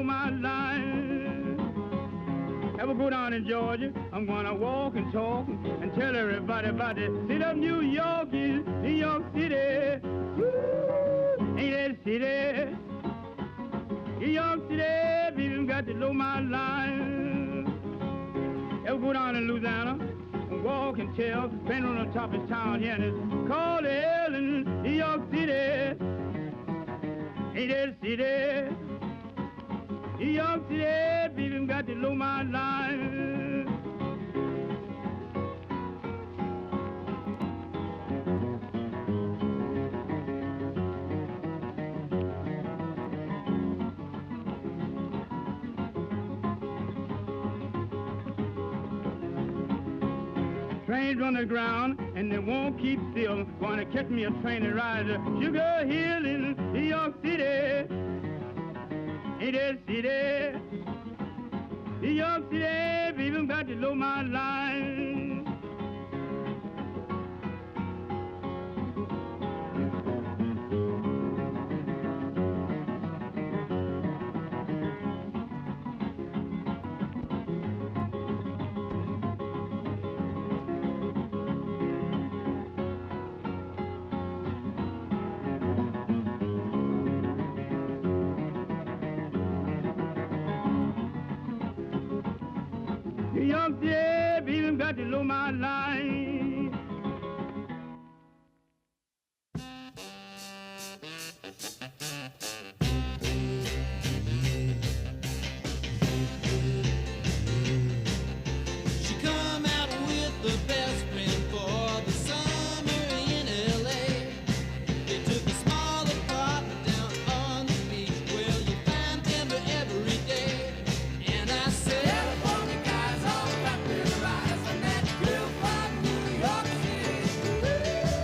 my line. Ever go down in Georgia, I'm gonna walk and talk and tell everybody about the city of New York is New York City. Woo, ain't that city? New York City, people got to know my line. Ever go down in Louisiana and walk and tell, been on the top of town here and it's called Ellen, New York City. Ain't that city? New York City, people got to know my line. Trains on the ground and they won't keep still. Gonna catch me a train and ride to Sugar Hill in New York City. Ain't that city? New York City, people got to know my line. New York City, people got to know my line. She come out with the best friend for the summer in LA. They took a small apartment down on the beach. Well, you find them every day. And I said, California guys all got their eyes on that girl from New York City.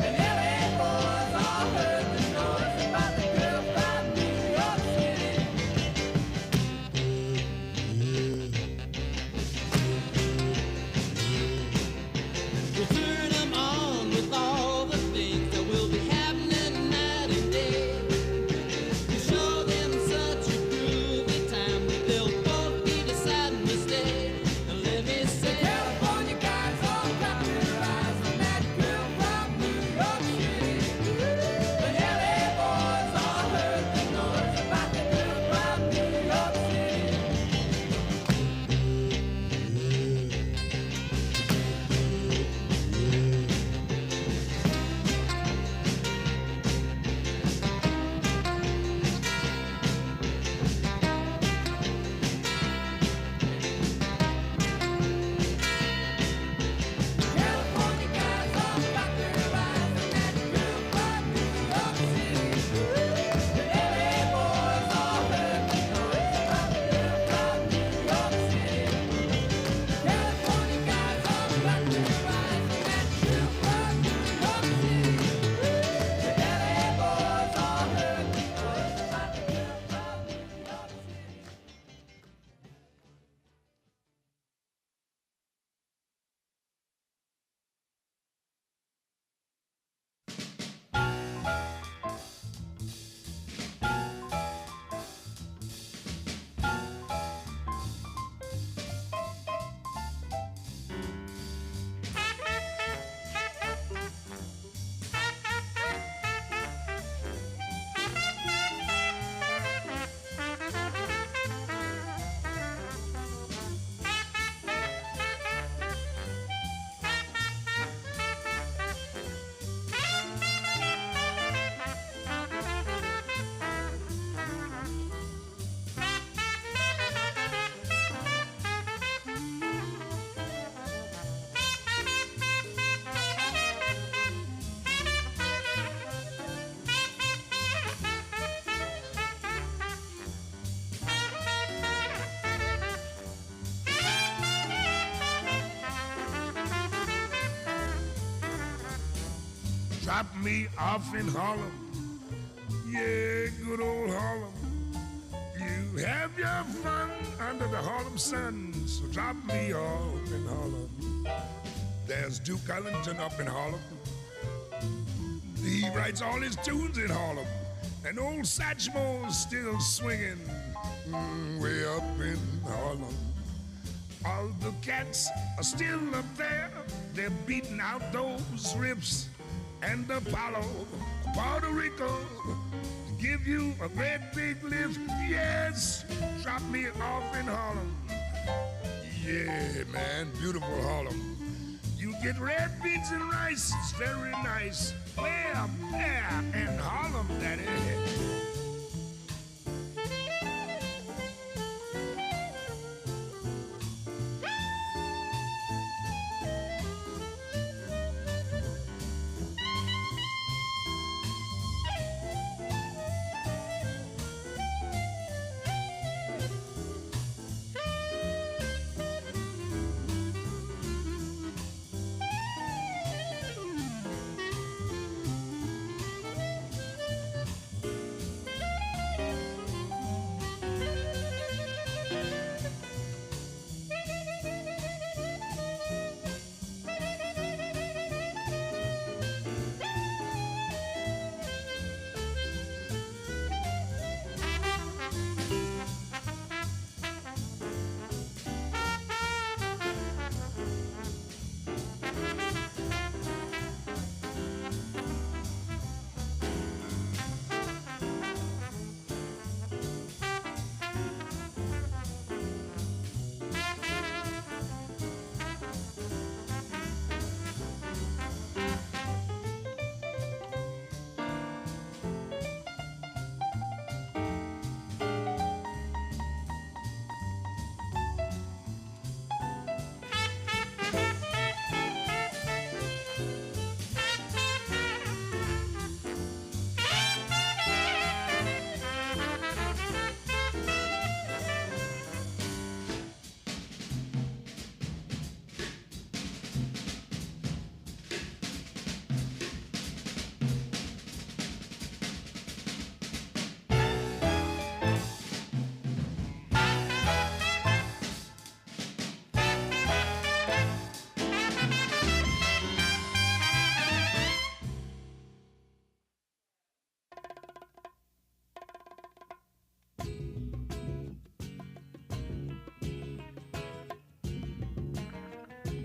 And LA boys all heard the noise about the girl from New York City. We'll turn them on with all the things that will be happening night and day. We'll show them such a groovy time that they'll both be deciding to stay. And let me say, California guys all got their eyes on that girl from New York City. The LA boys all heard the noise about the girl from New York City. California guys all got their eyes on that girl from New York City. The LA boys all heard the noise about the girl from New York City. California guys all got their eyes on that girl from New York City. The LA boys all heard the noise about the girl from New York City. Drop me off in Harlem, yeah, good old Harlem. You have your fun under the Harlem sun, so drop me off in Harlem. There's Duke Ellington up in Harlem. He writes all his tunes in Harlem, and old Satchmo's still swinging way up in Harlem. All the cats are still up there. They're beating out those rips and Apollo, Puerto Rico, give you a great big lift. Yes, drop me off in Harlem. Yeah, man, beautiful Harlem. You get red beans and rice, it's very nice. Way up there in Harlem, daddy.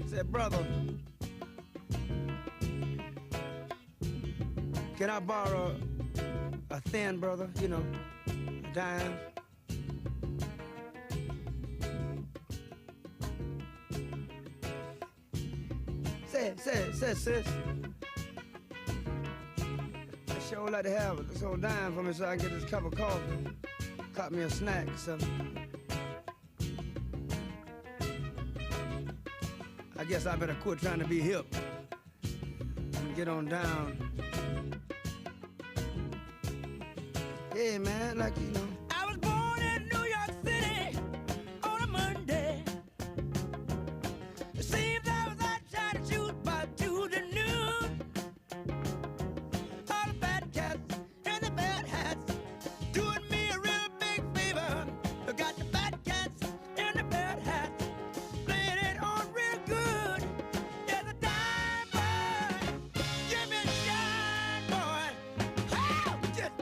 Said, brother, can I borrow a thin, brother, you know, a dime? Say, sis. I sure would like to have this old dime for me so I can get this cup of coffee. Caught me a snack or something. I guess I better quit trying to be hip and get on down. Hey, man, like, you know. I was born in New York City on a Monday. It seems I was out trying to shoot by Tuesday noon. All the bad cats and the bad hats doing me a real big favor. I got the bad cats and the bad hats playing it on real good. There's a dime boy, give me a shine boy. How just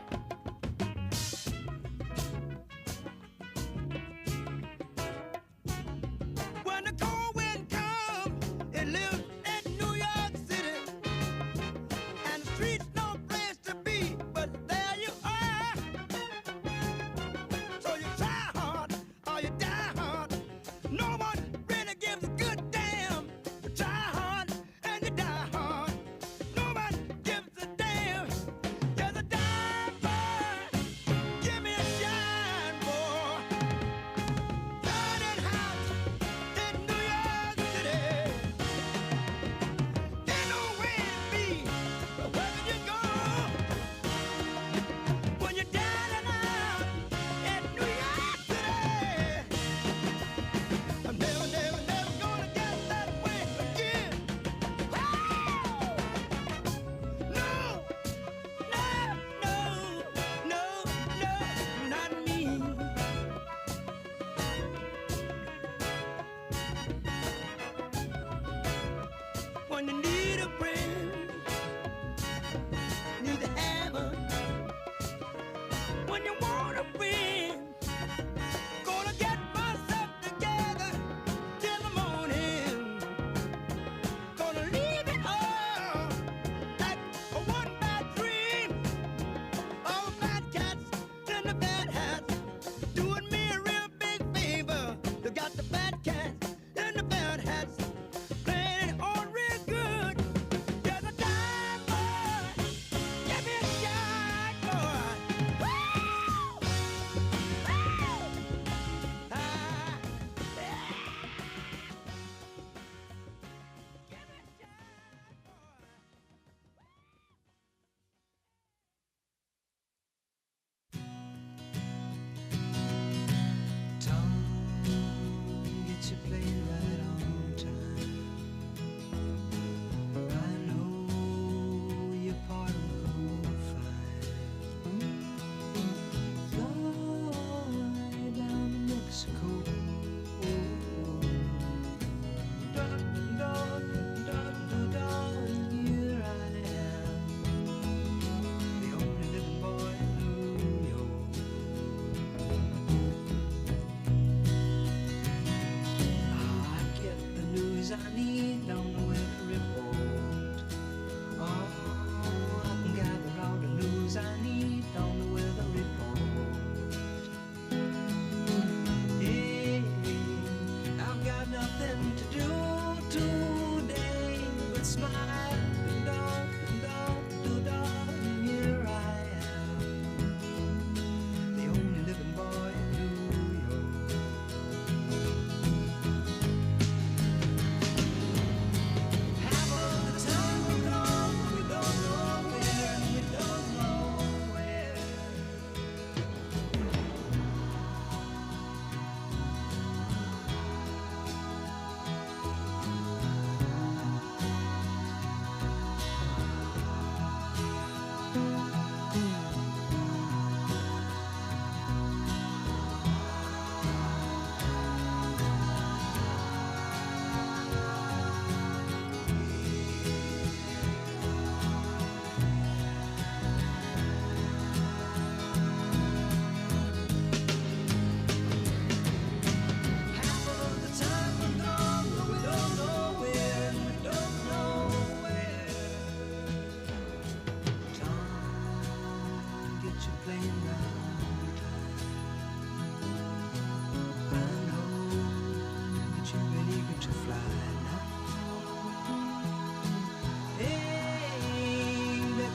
when the cold wind comes, it lives in New York City, and the streets no place to be, but there you are. So you try hard or you die hard. No one really gives a good damn. You try hard and you die hard. No one gives a damn. There's a dime boy, give me a shine boy. Burning hot in New York City. Ain't no way it be, but wherever you go,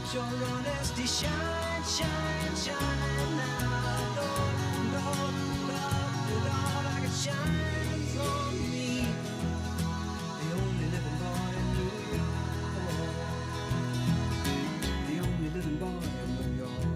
keeps your honesty shine, shine, shine now. Lord, Lord, Lord, Lord, like it shines on me. The only living boy in New York. The only living boy in New York.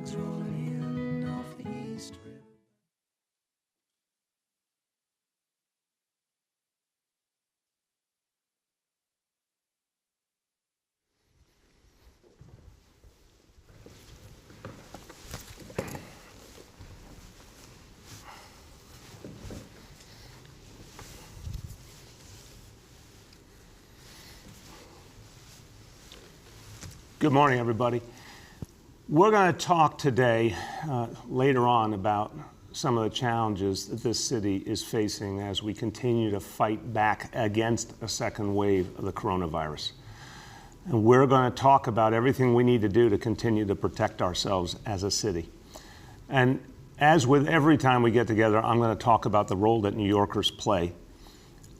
trucks rolling in off the East River. Good morning, everybody. We're going to talk today, later on, about some of the challenges that this city is facing as we continue to fight back against a second wave of the coronavirus. And we're going to talk about everything we need to do to continue to protect ourselves as a city. And as with every time we get together, I'm going to talk about the role that New Yorkers play.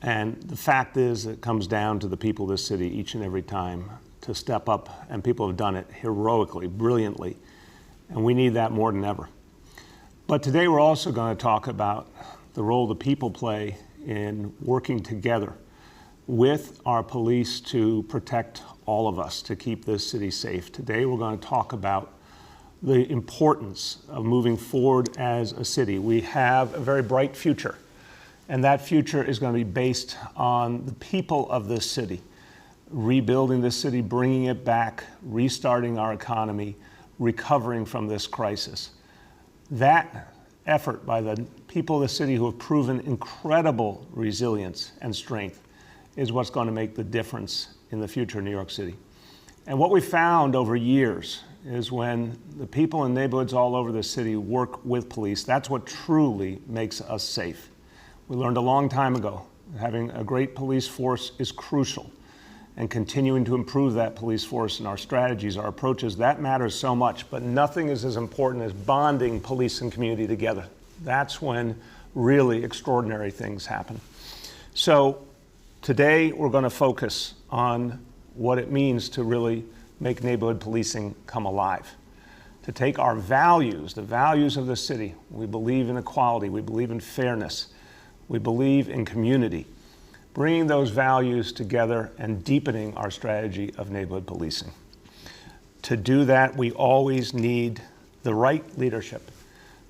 And the fact is, it comes down to the people of this city each and every time to step up, and people have done it heroically, brilliantly, and we need that more than ever. But today we're also going to talk about the role the people play in working together with our police to protect all of us, to keep this city safe. Today we're going to talk about the importance of moving forward as a city. We have a very bright future, and that future is going to be based on the people of this city. Rebuilding the city, bringing it back, restarting our economy, recovering from this crisis. That effort by the people of the city who have proven incredible resilience and strength is what's going to make the difference in the future of New York City. And what we found over years is when the people in neighborhoods all over the city work with police, that's what truly makes us safe. We learned a long time ago that having a great police force is crucial. And continuing to improve that police force and our strategies, our approaches, that matters so much, but nothing is as important as bonding police and community together. That's when really extraordinary things happen. So today we're going to focus on what it means to really make neighborhood policing come alive. To take our values, the values of the city, we believe in equality, we believe in fairness, we believe in community, bringing those values together and deepening our strategy of neighborhood policing. To do that, we always need the right leadership.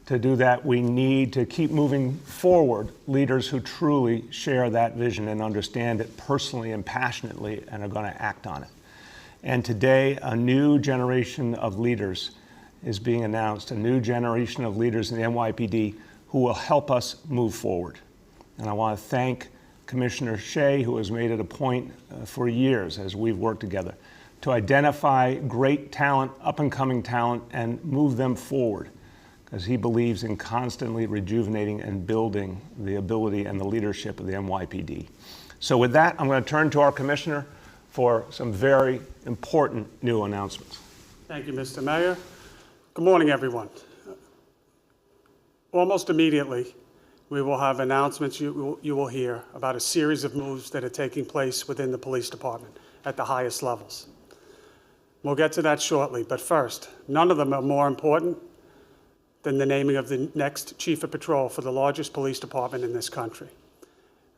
To do that, we need to keep moving forward leaders who truly share that vision and understand it personally and passionately and are going to act on it. And today, a new generation of leaders is being announced, a new generation of leaders in the NYPD who will help us move forward. And I want to thank Commissioner Shea, who has made it a point for years as we've worked together to identify great talent, up-and-coming talent, and move them forward, because he believes in constantly rejuvenating and building the ability and the leadership of the NYPD. So with that, I'm going to turn to our Commissioner for some very important new announcements. Thank you, Mr. Mayor. Good morning, everyone. Almost immediately, we will have announcements you will hear about a series of moves that are taking place within the police department at the highest levels. We'll get to that shortly, but first, none of them are more important than the naming of the next chief of patrol for the largest police department in this country.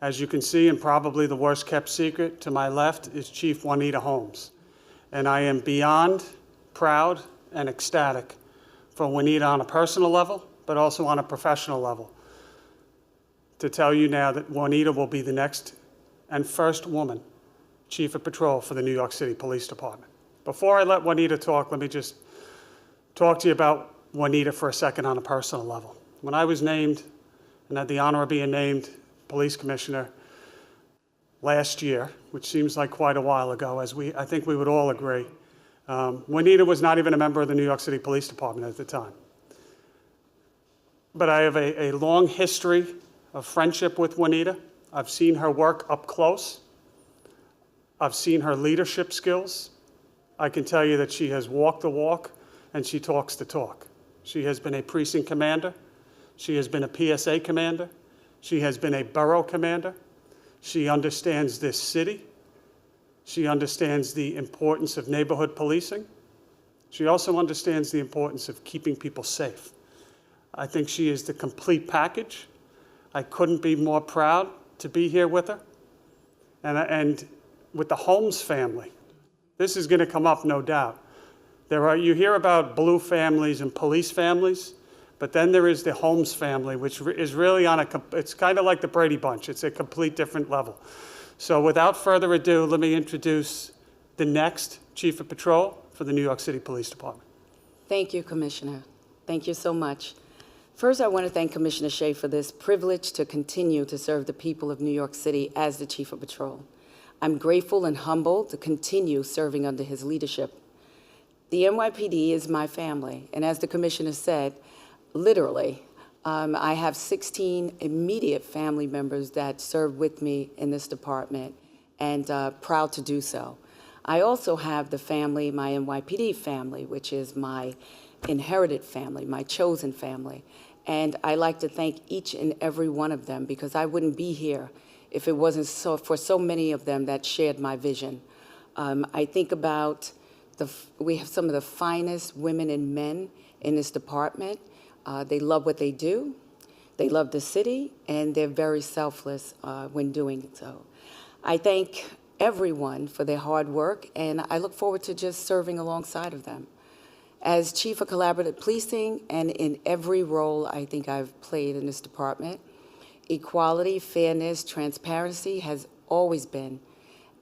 As you can see, and probably the worst kept secret to my left is Chief Juanita Holmes. And I am beyond proud and ecstatic for Juanita on a personal level, but also on a professional level, to tell you now that Juanita will be the next and first woman chief of patrol for the New York City Police Department. Before I let Juanita talk, let me just talk to you about Juanita for a second on a personal level. When I was named and had the honor of being named police commissioner last year, which seems like quite a while ago, as I think we would all agree, Juanita was not even a member of the New York City Police Department at the time. But I have a long history of friendship with Juanita. I've seen her work up close. I've seen her leadership skills. I can tell you that she has walked the walk and she talks the talk. She has been a precinct commander. She has been a PSA commander. She has been a borough commander. She understands this city. She understands the importance of neighborhood policing. She also understands the importance of keeping people safe. I think she is the complete package. I couldn't be more proud to be here with her. And with the Holmes family, this is going to come up, no doubt. You hear about blue families and police families, but then there is the Holmes family, which is really it's kind of like the Brady Bunch. It's a complete different level. So without further ado, let me introduce the next Chief of Patrol for the New York City Police Department. Thank you, Commissioner. Thank you so much. First, I want to thank Commissioner Shea for this privilege to continue to serve the people of New York City as the Chief of Patrol. I'm grateful and humbled to continue serving under his leadership. The NYPD is my family, and as the Commissioner said, literally, I have 16 immediate family members that serve with me in this department, and proud to do so. I also have the family, my NYPD family, which is my inherited family, my chosen family. And I like to thank each and every one of them, because I wouldn't be here if it wasn't for so many of them that shared my vision. I think about we have some of the finest women and men in this department. They love what they do, they love the city, and they're very selfless when doing so. I thank everyone for their hard work, and I look forward to just serving alongside of them. As Chief of Collaborative Policing, and in every role I think I've played in this department, equality, fairness, transparency has always been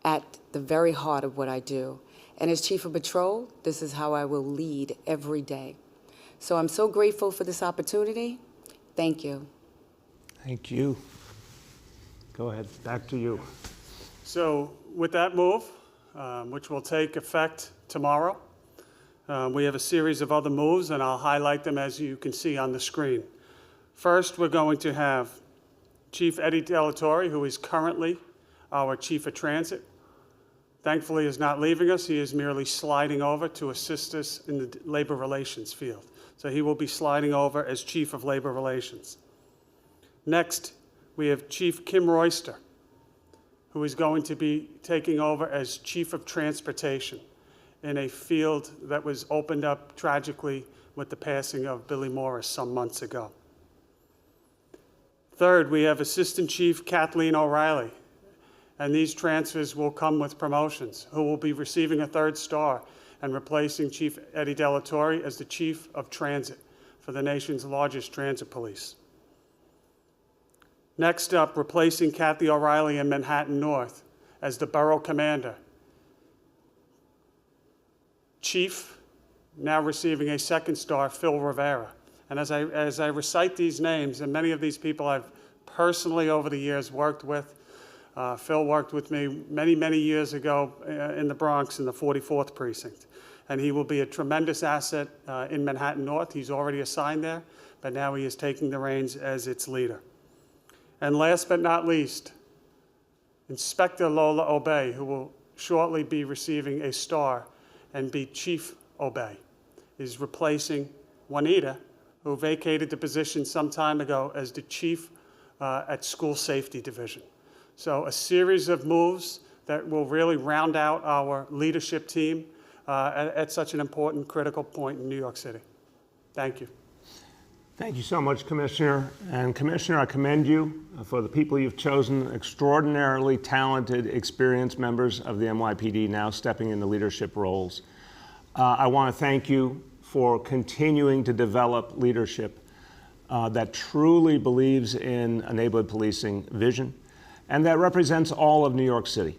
at the very heart of what I do. And as Chief of Patrol, this is how I will lead every day. So I'm so grateful for this opportunity. Thank you. Thank you. Go ahead, back to you. So with that move, which will take effect tomorrow, we have a series of other moves, and I'll highlight them as you can see on the screen. First, we're going to have Chief Eddie Delatorre, who is currently our Chief of Transit. Thankfully, is not leaving us. He is merely sliding over to assist us in the labor relations field. So he will be sliding over as Chief of Labor Relations. Next, we have Chief Kim Royster, who is going to be taking over as Chief of Transportation in a field that was opened up tragically with the passing of Billy Morris some months ago. Third, we have Assistant Chief Kathleen O'Reilly, and these transfers will come with promotions, who will be receiving a 3rd star and replacing Chief Eddie Delatorre as the Chief of Transit for the nation's largest transit police. Next up, replacing Kathy O'Reilly in Manhattan North as the Borough Commander. Chief, now receiving a 2nd star, Phil Rivera. And as I recite these names, and many of these people I've personally over the years worked with, Phil worked with me many, many years ago in the Bronx in the 44th Precinct. And he will be a tremendous asset in Manhattan North. He's already assigned there, but now he is taking the reins as its leader. And last but not least, Inspector Lola Obey, who will shortly be receiving a star and be Chief Obey, is replacing Juanita, who vacated the position some time ago as the Chief at School Safety Division. So a series of moves that will really round out our leadership team at such an important, critical point in New York City. Thank you. Thank you so much, Commissioner. And Commissioner, I commend you for the people you've chosen, extraordinarily talented, experienced members of the NYPD now stepping into leadership roles. I want to thank you for continuing to develop leadership that truly believes in a neighborhood policing vision and that represents all of New York City.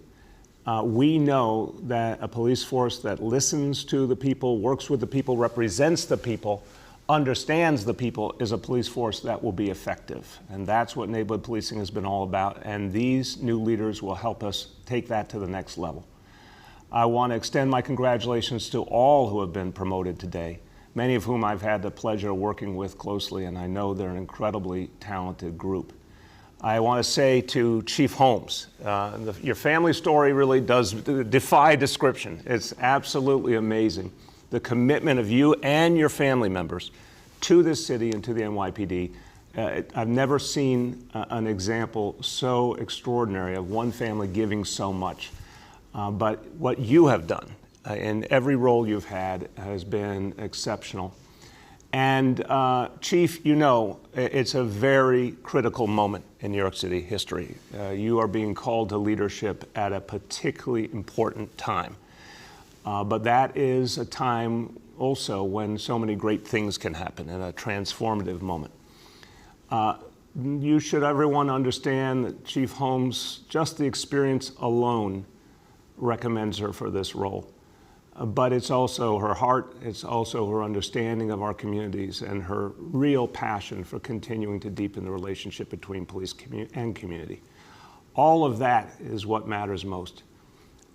We know that a police force that listens to the people, works with the people, represents the people, understands the people is a police force that will be effective. And that's what neighborhood policing has been all about. And these new leaders will help us take that to the next level. I want to extend my congratulations to all who have been promoted today, many of whom I've had the pleasure of working with closely, and I know they're an incredibly talented group. I want to say to Chief Holmes, your family story really does defy description. It's absolutely amazing. The commitment of you and your family members to this city and to the NYPD. I've never seen an example so extraordinary of one family giving so much. But what you have done in every role you've had has been exceptional. And Chief, you know, it's a very critical moment in New York City history. You are being called to leadership at a particularly important time. But that is a time also when so many great things can happen in a transformative moment. You should, everyone, understand that Chief Holmes, just the experience alone, recommends her for this role. But it's also her heart, it's also her understanding of our communities and her real passion for continuing to deepen the relationship between police and community. All of that is what matters most.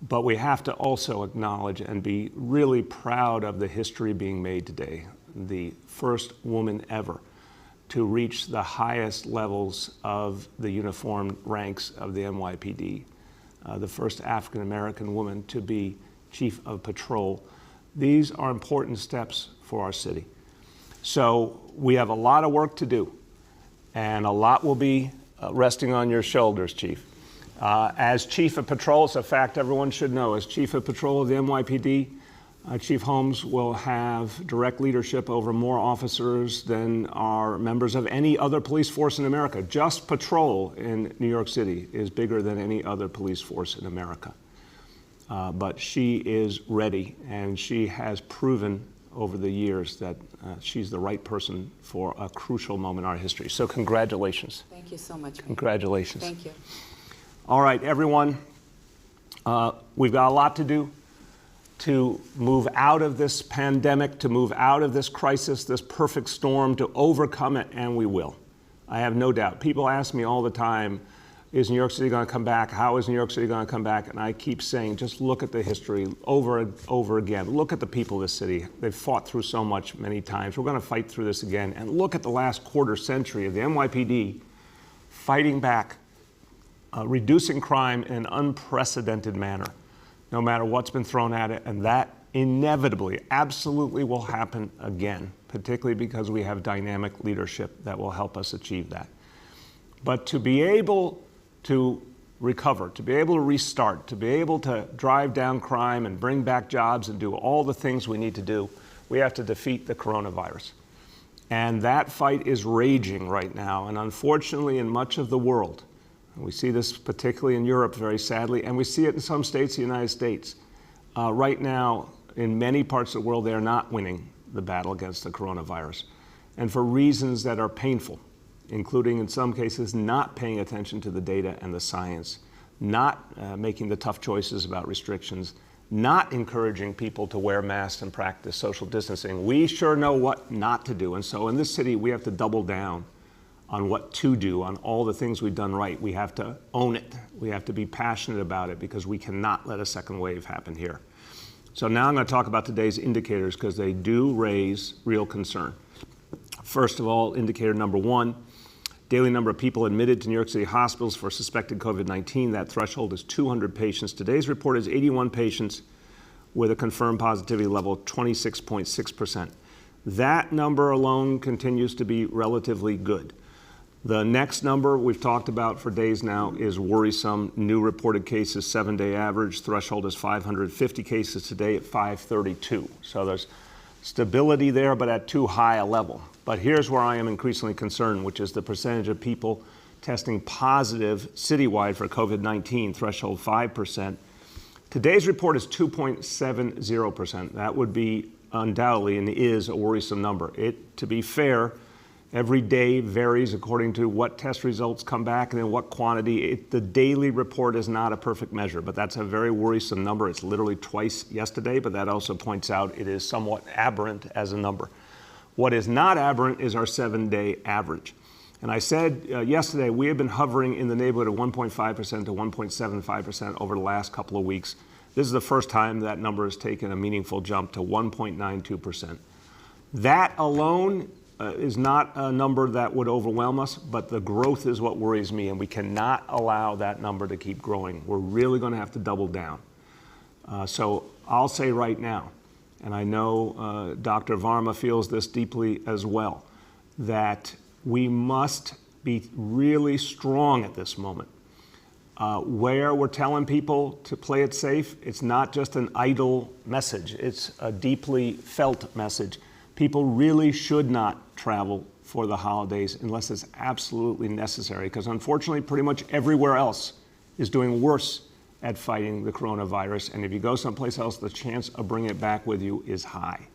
But we have to also acknowledge and be really proud of the history being made today. The first woman ever to reach the highest levels of the uniformed ranks of the NYPD. The first African-American woman to be chief of patrol. These are important steps for our city. So we have a lot of work to do, and a lot will be resting on your shoulders, Chief. As chief of patrol, it's a fact everyone should know, as chief of patrol of the NYPD, Chief Holmes will have direct leadership over more officers than are members of any other police force in America. Just patrol in New York City is bigger than any other police force in America. But she is ready, and she has proven over the years that she's the right person for a crucial moment in our history. So congratulations. Thank you so much. Congratulations. Thank you. All right, everyone, we've got a lot to do to move out of this pandemic, to move out of this crisis, this perfect storm, to overcome it, and we will. I have no doubt. People ask me all the time, is New York City going to come back? How is New York City going to come back? And I keep saying, just look at the history over and over again. Look at the people of this city. They've fought through so much many times. We're going to fight through this again. And look at the last quarter century of the NYPD fighting back, reducing crime in an unprecedented manner, no matter what's been thrown at it. And that inevitably, absolutely will happen again, particularly because we have dynamic leadership that will help us achieve that. But to be able to recover, to be able to restart, to be able to drive down crime and bring back jobs and do all the things we need to do, we have to defeat the coronavirus. And that fight is raging right now. And unfortunately, in much of the world, and we see this particularly in Europe, very sadly, and we see it in some states of the United States. Right now, in many parts of the world, they are not winning the battle against the coronavirus. And for reasons that are painful, including in some cases not paying attention to the data and the science, not making the tough choices about restrictions, not encouraging people to wear masks and practice social distancing. We sure know what not to do. And so in this city, we have to double down on what to do, on all the things we've done right. We have to own it. We have to be passionate about it because we cannot let a second wave happen here. So now I'm going to talk about today's indicators because they do raise real concern. First of all, indicator number one, daily number of people admitted to New York City hospitals for suspected COVID-19. That threshold is 200 patients. Today's report is 81 patients with a confirmed positivity level of 26.6%. That number alone continues to be relatively good. The next number we've talked about for days now is worrisome. New reported cases, 7-day average. Threshold is 550 cases today at 532. So there's stability there, but at too high a level. But here's where I am increasingly concerned, which is the percentage of people testing positive citywide for COVID-19, threshold 5%. Today's report is 2.70%. That would be undoubtedly and is a worrisome number. To be fair, every day varies according to what test results come back and in what quantity. The daily report is not a perfect measure, but that's a very worrisome number. It's literally twice yesterday, but that also points out it is somewhat aberrant as a number. What is not aberrant is our 7-day average. And I said yesterday, we have been hovering in the neighborhood of 1.5% to 1.75% over the last couple of weeks. This is the first time that number has taken a meaningful jump to 1.92%. That alone is not a number that would overwhelm us, but the growth is what worries me, and we cannot allow that number to keep growing. We're really going to have to double down. So I'll say right now, and I know Dr. Varma feels this deeply as well, that we must be really strong at this moment. Where we're telling people to play it safe, it's not just an idle message. It's a deeply felt message. People really should not travel for the holidays unless it's absolutely necessary, because unfortunately, pretty much everywhere else is doing worse at fighting the coronavirus. And if you go someplace else, the chance of bringing it back with you is high.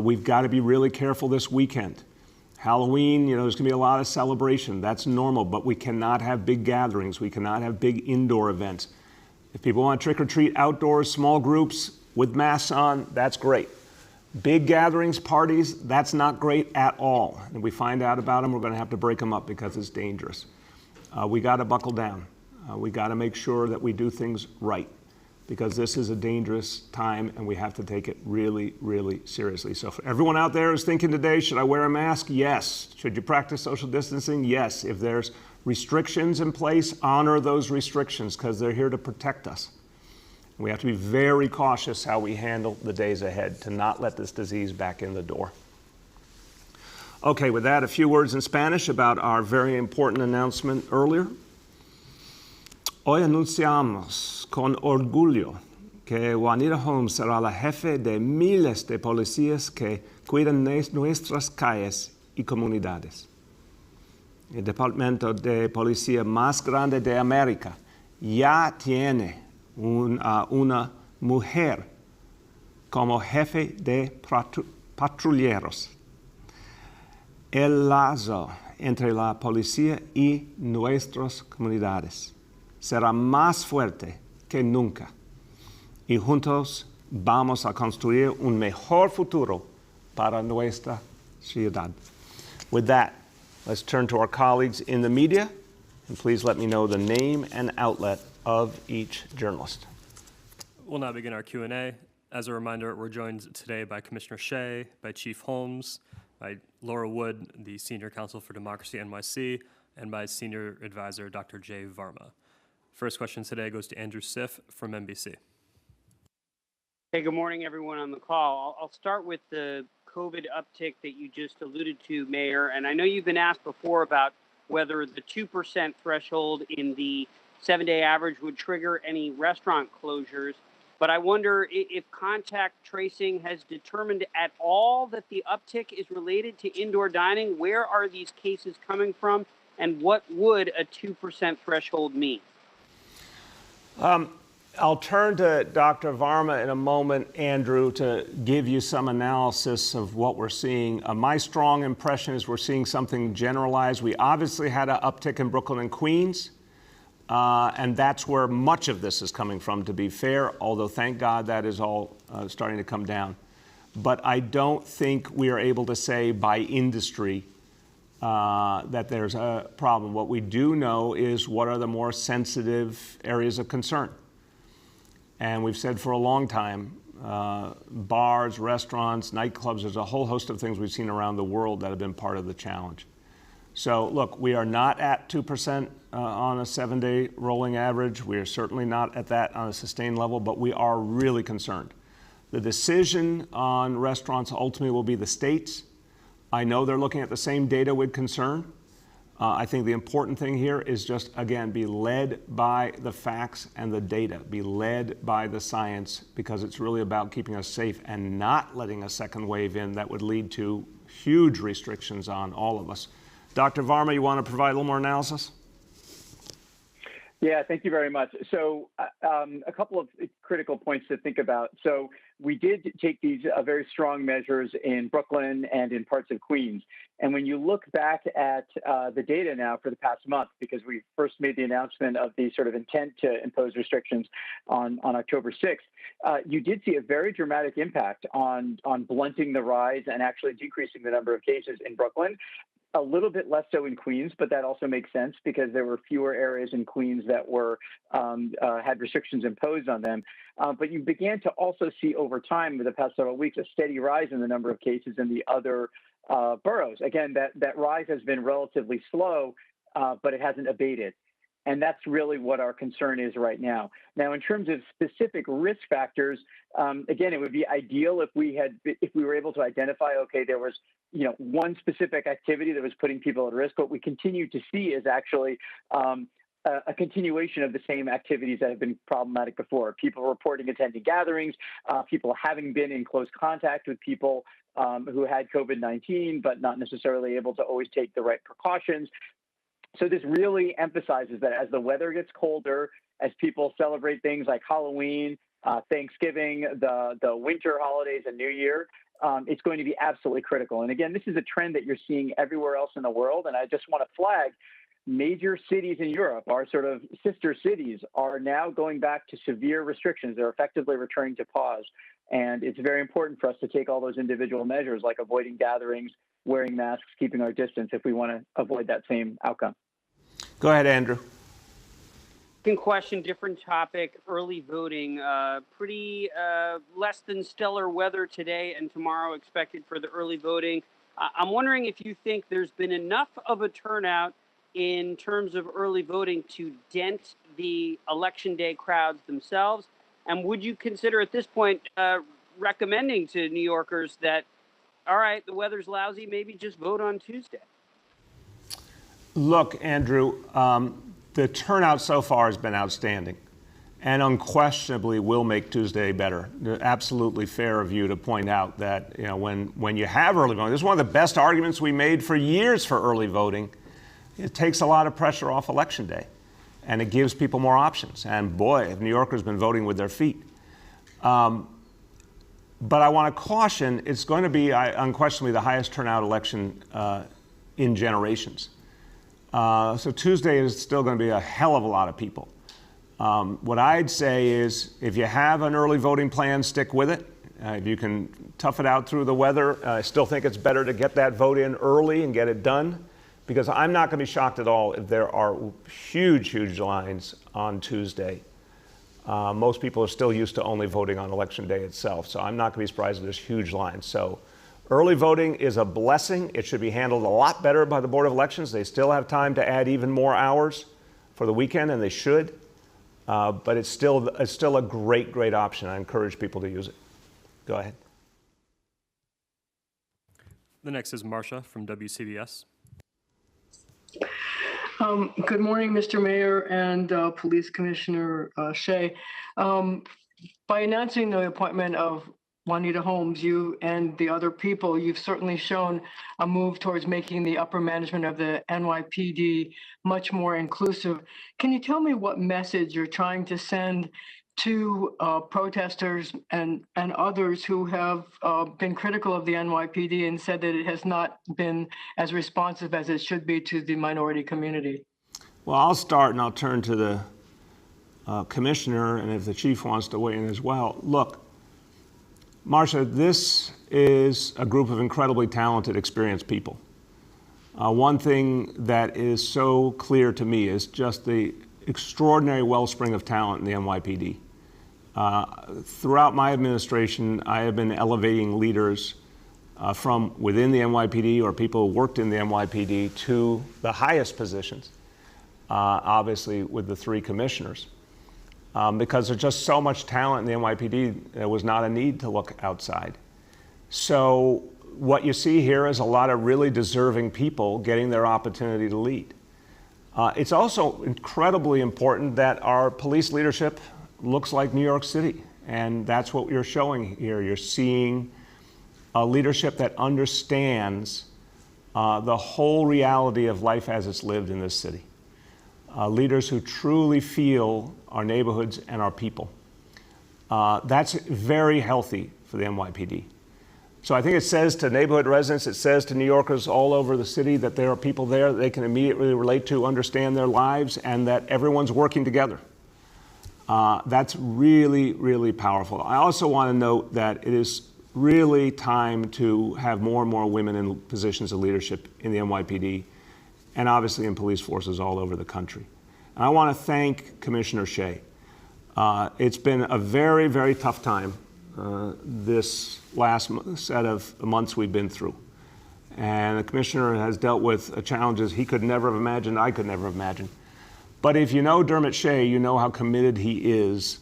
We've got to be really careful this weekend. Halloween, there's going to be a lot of celebration. That's normal, but we cannot have big gatherings. We cannot have big indoor events. If people want to trick or treat outdoors, small groups with masks on, that's great. Big gatherings, parties, that's not great at all. And if we find out about them, we're going to have to break them up because it's dangerous. We got to buckle down. We got to make sure that we do things right, because this is a dangerous time and we have to take it really, really seriously. So for everyone out there who's thinking today, should I wear a mask? Yes. Should you practice social distancing? Yes. If there's restrictions in place, honor those restrictions, because they're here to protect us. We have to be very cautious how we handle the days ahead to not let this disease back in the door. Okay, with that, a few words in Spanish about our very important announcement earlier. Hoy anunciamos con orgullo que Juanita Holmes será la jefe de miles de policías que cuidan nuestras calles y comunidades. El departamento de policía más grande de América ya tiene una mujer como jefe de patrulleros. El lazo entre la policía y nuestras comunidades será más fuerte que nunca. Y juntos vamos a construir un mejor futuro para nuestra ciudad. With that, let's turn to our colleagues in the media, and please let me know the name and outlet of each journalist. We'll now begin our Q&A. As a reminder, we're joined today by Commissioner Shea, by Chief Holmes, by Laura Wood, the Senior Counsel for Democracy NYC, and by Senior Advisor Dr. Jay Varma. First question today goes to Andrew Siff from NBC. Hey, good morning, everyone on the call. I'll start with the COVID uptick that you just alluded to, Mayor. And I know you've been asked before about whether the 2% threshold in the 7-day average would trigger any restaurant closures. But I wonder if contact tracing has determined at all that the uptick is related to indoor dining. Where are these cases coming from? And what would a 2% threshold mean? I'll turn to Dr. Varma in a moment, Andrew, to give you some analysis of what we're seeing. My strong impression is we're seeing something generalized. We obviously had an uptick in Brooklyn and Queens, and that's where much of this is coming from, to be fair, although thank God that is all starting to come down. But I don't think we are able to say by industry that there's a problem. What we do know is what are the more sensitive areas of concern. And we've said for a long time, bars, restaurants, nightclubs, there's a whole host of things we've seen around the world that have been part of the challenge. So look, we are not at 2% on a 7-day rolling average. We are certainly not at that on a sustained level, but we are really concerned. The decision on restaurants ultimately will be the states. I know they're looking at the same data with concern. I think the important thing here is just, again, be led by the facts and the data, be led by the science, because it's really about keeping us safe and not letting a second wave in that would lead to huge restrictions on all of us. Dr. Varma, you want to provide a little more analysis? Yeah, thank you very much. So a couple of critical points to think about. So we did take these very strong measures in Brooklyn and in parts of Queens. And when you look back at the data now for the past month, because we first made the announcement of the sort of intent to impose restrictions on October 6th, you did see a very dramatic impact on blunting the rise and actually decreasing the number of cases in Brooklyn. A little bit less so in Queens, but that also makes sense because there were fewer areas in Queens that were had restrictions imposed on them. But you began to also see over time, over the past several weeks, a steady rise in the number of cases in the other boroughs. Again, that rise has been relatively slow, but it hasn't abated. And that's really what our concern is right now. Now, in terms of specific risk factors, again, it would be ideal if we were able to identify, okay, there was one specific activity that was putting people at risk. What we continue to see is actually a continuation of the same activities that have been problematic before. People reporting attending gatherings, people having been in close contact with people who had COVID-19, but not necessarily able to always take the right precautions. So this really emphasizes that as the weather gets colder as people celebrate things like Halloween, Thanksgiving, the winter holidays, and New Year. It's going to be absolutely critical. And again, this is a trend that you're seeing everywhere else in the world. And I just want to flag major cities in Europe, our sort of sister cities, are now going back to severe restrictions. They're effectively returning to pause. And it's very important for us to take all those individual measures like avoiding gatherings, wearing masks, keeping our distance if we want to avoid that same outcome. Go ahead, Andrew. Second question, different topic, early voting. Pretty less than stellar weather today and tomorrow expected for the early voting. I'm wondering if you think there's been enough of a turnout in terms of early voting to dent the election day crowds themselves? And would you consider at this point recommending to New Yorkers that, all right, the weather's lousy, maybe just vote on Tuesday? Look, Andrew, the turnout so far has been outstanding and unquestionably will make Tuesday better. Absolutely fair of you to point out that, you know, when you have early voting, this is one of the best arguments we made for years for early voting. It takes a lot of pressure off Election Day, and it gives people more options. And boy, have New Yorkers been voting with their feet. But I want to caution, it's going to be unquestionably the highest turnout election in generations. So Tuesday is still going to be a hell of a lot of people. What I'd say is if you have an early voting plan, stick with it. If you can tough it out through the weather, I still think it's better to get that vote in early and get it done, because I'm not going to be shocked at all if there are huge, huge lines on Tuesday. Most people are still used to only voting on Election Day itself, so I'm not going to be surprised if there's huge lines. So early voting is a blessing. It should be handled a lot better by the Board of Elections. They still have time to add even more hours for the weekend, and they should. But it's still a great, great option. I encourage people to use it. Go ahead. The next is Marcia from WCBS. Good morning, Mr. Mayor and Police Commissioner Shea. By announcing the appointment of Juanita Holmes, you and the other people, you've certainly shown a move towards making the upper management of the NYPD much more inclusive. Can you tell me what message you're trying to send to protesters and others who have been critical of the NYPD and said that it has not been as responsive as it should be to the minority community? Well, I'll start and I'll turn to the commissioner, and if the chief wants to weigh in as well. Look, Marcia, this is a group of incredibly talented, experienced people. One thing that is so clear to me is just the extraordinary wellspring of talent in the NYPD. Throughout my administration, I have been elevating leaders from within the NYPD or people who worked in the NYPD to the highest positions, obviously with the three commissioners. Because there's just so much talent in the NYPD, there was not a need to look outside. So what you see here is a lot of really deserving people getting their opportunity to lead. It's also incredibly important that our police leadership looks like New York City, and that's what you're showing here. You're seeing a leadership that understands the whole reality of life as it's lived in this city. Leaders who truly feel our neighborhoods and our people. That's very healthy for the NYPD. So I think it says to neighborhood residents, it says to New Yorkers all over the city that there are people there that they can immediately relate to, understand their lives, and that everyone's working together. That's really, really powerful. I also want to note that it is really time to have more and more women in positions of leadership in the NYPD and obviously in police forces all over the country. And I want to thank Commissioner Shea. It's been a very, very tough time this last set of months we've been through. And the commissioner has dealt with challenges he could never have imagined, I could never have imagined. But if you know Dermot Shea, you know how committed he is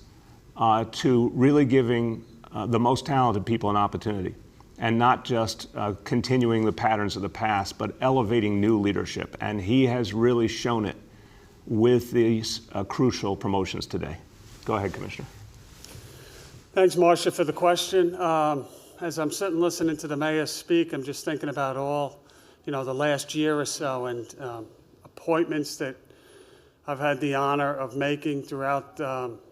to really giving the most talented people an opportunity, and not just continuing the patterns of the past, but elevating new leadership. And he has really shown it with these crucial promotions today. Go ahead, Commissioner. Thanks, Marcia, for the question. As I'm sitting listening to the mayor speak, I'm just thinking about all, the last year or so and appointments that I've had the honor of making throughout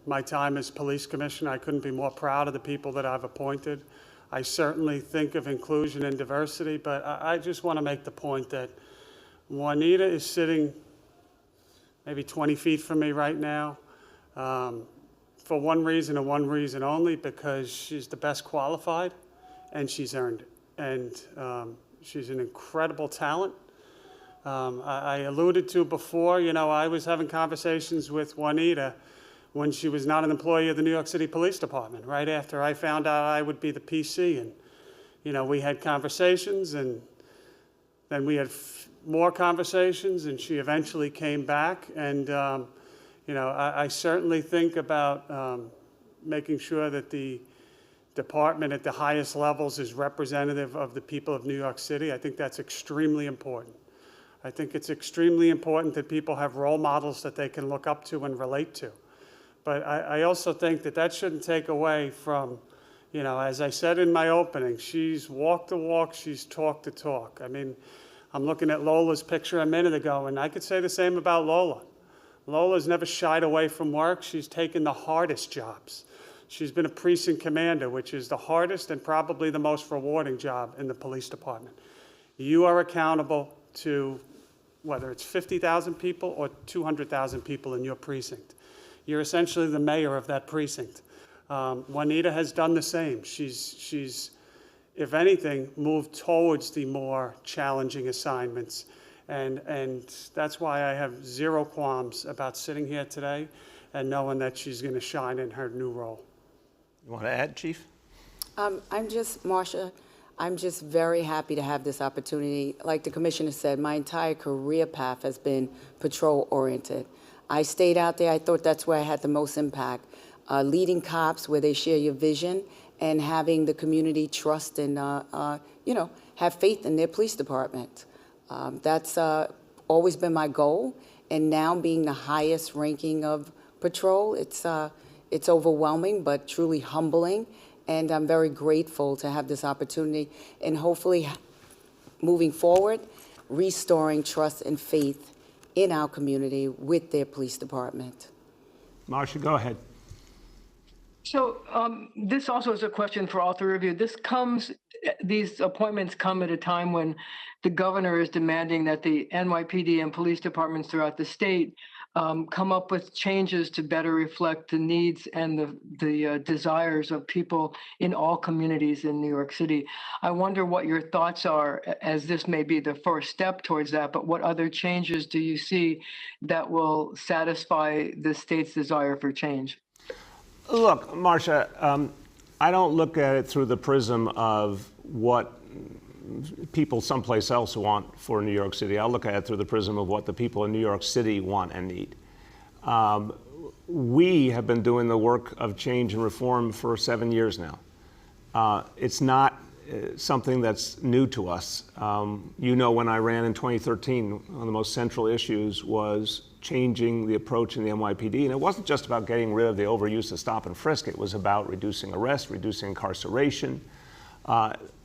my time as police commissioner. I couldn't be more proud of the people that I've appointed. I certainly think of inclusion and diversity, but I just want to make the point that Juanita is sitting maybe 20 feet from me right now for one reason and one reason only, because she's the best qualified and she's earned it. And she's an incredible talent. I alluded to before, you know, I was having conversations with Juanita when she was not an employee of the New York City Police Department, right after I found out I would be the PC. And, you know, we had conversations, and then we had more conversations, and she eventually came back. And, you know, I certainly think about making sure that the department at the highest levels is representative of the people of New York City. I think that's extremely important. I think it's extremely important that people have role models that they can look up to and relate to. But I also think that that shouldn't take away from, you know, as I said in my opening, she's walked the walk, she's talked the talk. I mean, I'm looking at Lola's picture a minute ago, and I could say the same about Lola. Lola's never shied away from work. She's taken the hardest jobs. She's been a precinct commander, which is the hardest and probably the most rewarding job in the police department. You are accountable to whether it's 50,000 people or 200,000 people in your precinct. You're essentially the mayor of that precinct. Juanita has done the same. She's, if anything, moved towards the more challenging assignments. And that's why I have zero qualms about sitting here today and knowing that she's going to shine in her new role. You want to add, Chief? Marcia, I'm just very happy to have this opportunity. Like the commissioner said, my entire career path has been patrol-oriented. I stayed out there. I thought that's where I had the most impact. Leading cops where they share your vision and having the community trust and, you know, have faith in their police department. That's always been my goal. And now being the highest ranking of patrol, it's overwhelming but truly humbling. And I'm very grateful to have this opportunity and hopefully moving forward, restoring trust and faith in our community with their police department. Marcia, go ahead. So this also is a question for all three of you. These appointments come at a time when the governor is demanding that the NYPD and police departments throughout the state come up with changes to better reflect the needs and the desires of people in all communities in New York City. I wonder what your thoughts are, as this may be the first step towards that, but what other changes do you see that will satisfy the state's desire for change? Look, Marcia, I don't look at it through the prism of what people someplace else want for New York City. I'll look at it through the prism of what the people in New York City want and need. We have been doing the work of change and reform for 7 years now. It's not something that's new to us. You know, when I ran in 2013, one of the most central issues was changing the approach in the NYPD. And it wasn't just about getting rid of the overuse of stop and frisk. It was about reducing arrest, reducing incarceration.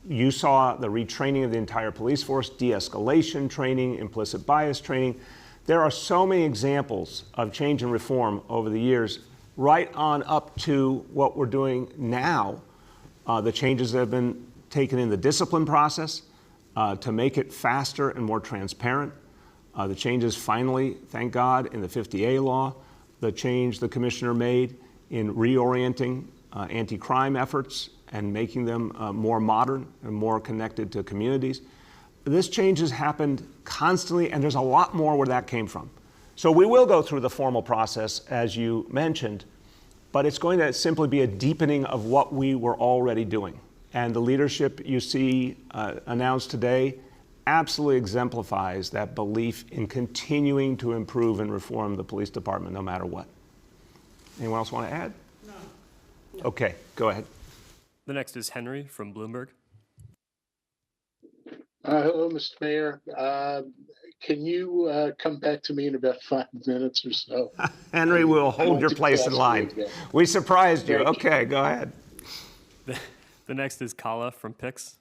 You saw the retraining of the entire police force, de-escalation training, implicit bias training. There are so many examples of change and reform over the years, right on up to what we're doing now, the changes that have been taken in the discipline process to make it faster and more transparent. The changes finally, thank God, in the 50A law, the change the commissioner made in reorienting anti-crime efforts and making them more modern and more connected to communities. This change has happened constantly, and there's a lot more where that came from. So we will go through the formal process, as you mentioned, but it's going to simply be a deepening of what we were already doing. And the leadership you see announced today absolutely exemplifies that belief in continuing to improve and reform the police department no matter what. Anyone else want to add? No. Okay, go ahead. The next is Henry from Bloomberg. Hello, Mr. Mayor. Can you come back to me in about 5 minutes or so? Henry, we'll hold your place in line. We surprised you. Okay, go ahead. The next is Kala from Pix.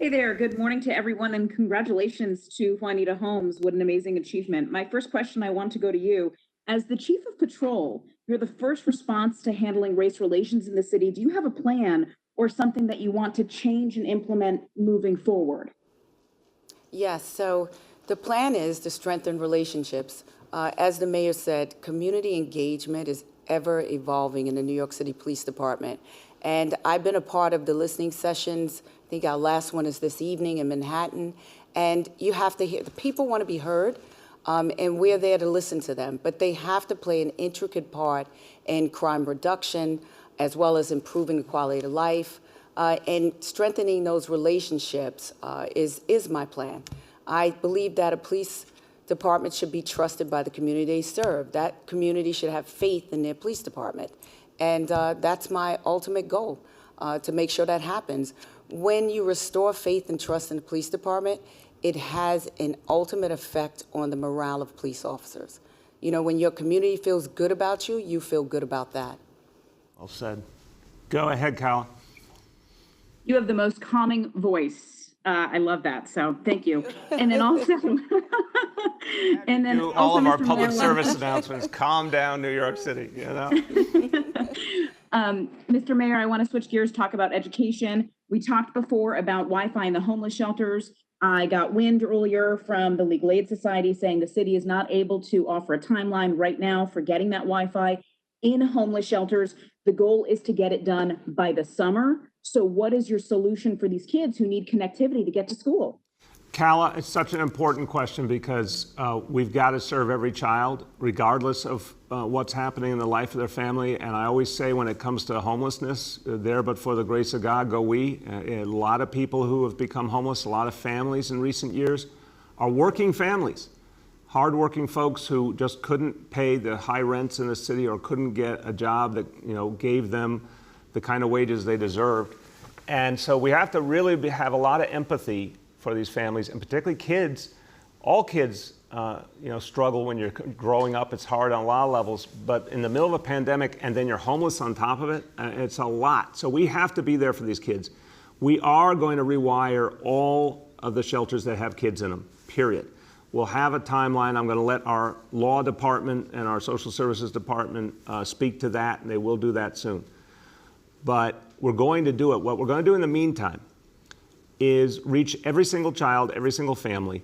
Hey there, good morning to everyone, and congratulations to Juanita Holmes. What an amazing achievement. My first question, I want to go to you. As the chief of patrol, you're the first response to handling race relations in the city. Do you have a plan or something that you want to change and implement moving forward? Yes, so the plan is to strengthen relationships. As the mayor said, community engagement is ever evolving in the New York City Police Department. And I've been a part of the listening sessions. I think our last one is this evening in Manhattan. And you have to hear, the people want to be heard, and we're there to listen to them. But they have to play an intricate part in crime reduction, as well as improving the quality of life. And strengthening those relationships is my plan. I believe that a police department should be trusted by the community they serve. That community should have faith in their police department. And that's my ultimate goal, to make sure that happens. When you restore faith and trust in the police department, it has an ultimate effect on the morale of police officers. You know, when your community feels good about you, you feel good about that. Well said. Go ahead, Kyle. You have the most calming voice. I love that. So thank you. And then also, and then all of our Mr. public Mayor, service announcements. Calm down, New York City. You know. Mr. Mayor, I want to switch gears, talk about education. We talked before about Wi-Fi in the homeless shelters. I got wind earlier from the Legal Aid Society saying the city is not able to offer a timeline right now for getting that Wi-Fi in homeless shelters. The goal is to get it done by the summer. So what is your solution for these kids who need connectivity to get to school? Kala, it's such an important question because we've got to serve every child, regardless of what's happening in the life of their family. And I always say when it comes to homelessness, there but for the grace of God go we. A lot of people who have become homeless, a lot of families in recent years are working families, hardworking folks who just couldn't pay the high rents in the city or couldn't get a job that gave them the kind of wages they deserved. And so we have to really have a lot of empathy for these families, and particularly kids. All kids struggle when you're growing up. It's hard on a lot of levels, but in the middle of a pandemic and then you're homeless on top of it, it's a lot. So we have to be there for these kids. We are going to rewire all of the shelters that have kids in them, period. We'll have a timeline. I'm going to let our law department and our social services department speak to that, and they will do that soon. But we're going to do it. What we're going to do in the meantime is reach every single child, every single family.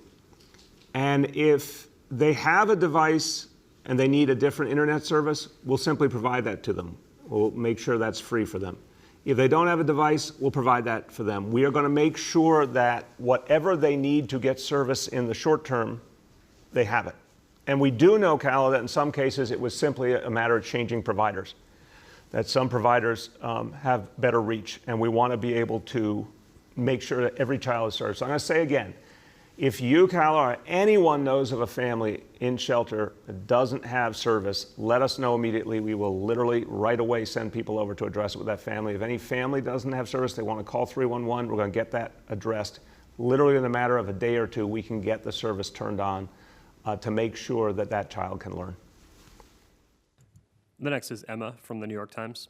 And if they have a device and they need a different internet service, we'll simply provide that to them. We'll make sure that's free for them. If they don't have a device, we'll provide that for them. We are going to make sure that whatever they need to get service in the short term, they have it. And we do know, Kala, that in some cases it was simply a matter of changing providers, that some providers have better reach, and we want to be able to make sure that every child is served. So I'm going to say again, if you, Kala, or anyone knows of a family in shelter that doesn't have service, let us know immediately. We will literally right away send people over to address it with that family. If any family doesn't have service, they want to call 311, we're going to get that addressed. Literally in a matter of a day or two, we can get the service turned on to make sure that that child can learn. The next is Emma from the New York Times.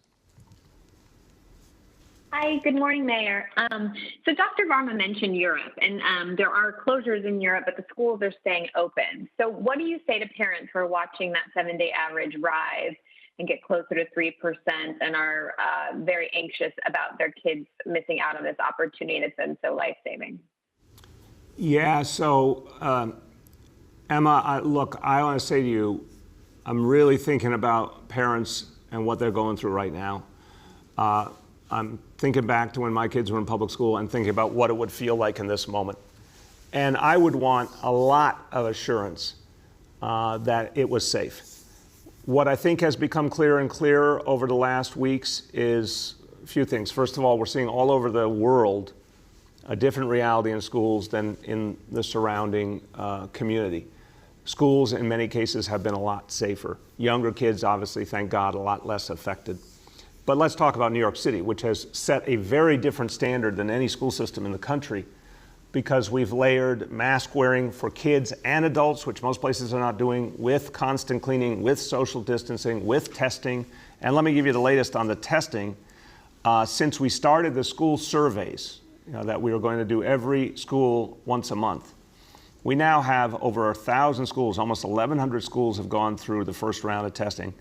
Hi, good morning, Mayor. So Dr. Varma mentioned Europe, and there are closures in Europe, but the schools are staying open. So what do you say to parents who are watching that 7-day average rise and get closer to 3% and are very anxious about their kids missing out on this opportunity that's been so life-saving? Yeah, so Emma, look, I want to say to you, I'm really thinking about parents and what they're going through right now. I'm thinking back to when my kids were in public school and thinking about what it would feel like in this moment. And I would want a lot of assurance that it was safe. What I think has become clearer and clearer over the last weeks is a few things. First of all, we're seeing all over the world a different reality in schools than in the surrounding community. Schools, in many cases, have been a lot safer. Younger kids, obviously, thank God, a lot less affected. But let's talk about New York City, which has set a very different standard than any school system in the country, because we've layered mask wearing for kids and adults, which most places are not doing, with constant cleaning, with social distancing, with testing. And let me give you the latest on the testing. Since we started the school surveys that we were going to do every school once a month. We now have over 1,000 schools, almost 1,100 schools have gone through the first round of testing.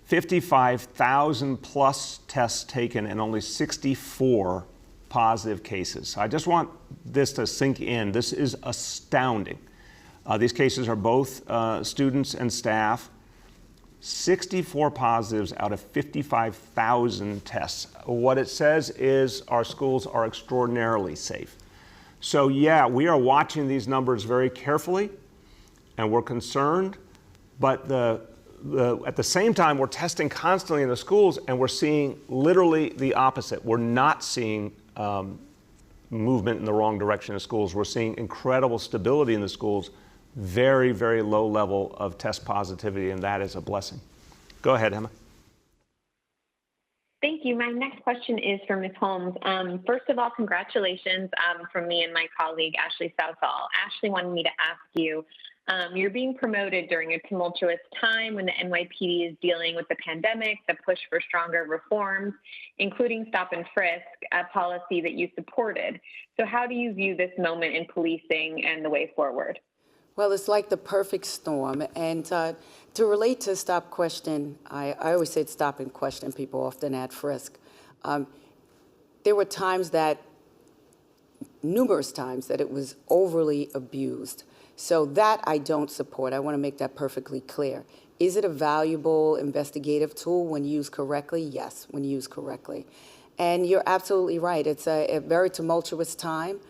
55,000 plus tests taken and only 64 positive cases. So I just want this to sink in. This is astounding. These cases are both students and staff. 64 positives out of 55,000 tests. What it says is our schools are extraordinarily safe. So yeah, we are watching these numbers very carefully and we're concerned, but at the same time, we're testing constantly in the schools and we're seeing literally the opposite. We're not seeing movement in the wrong direction in schools. We're seeing incredible stability in the schools, very, very low level of test positivity, and that is a blessing. Go ahead, Emma. Thank you. My next question is for Ms. Holmes. First of all, congratulations from me and my colleague, Ashley Southall. Ashley wanted me to ask you, you're being promoted during a tumultuous time when the NYPD is dealing with the pandemic, the push for stronger reforms, including stop and frisk, a policy that you supported. So how do you view this moment in policing and the way forward? Well, it's like the perfect storm. And to relate to stop question, I always said stop and question. People often add frisk. There were times numerous times that it was overly abused. So that I don't support. I want to make that perfectly clear. Is it a valuable investigative tool when used correctly? Yes, when used correctly. And you're absolutely right. It's a very tumultuous time.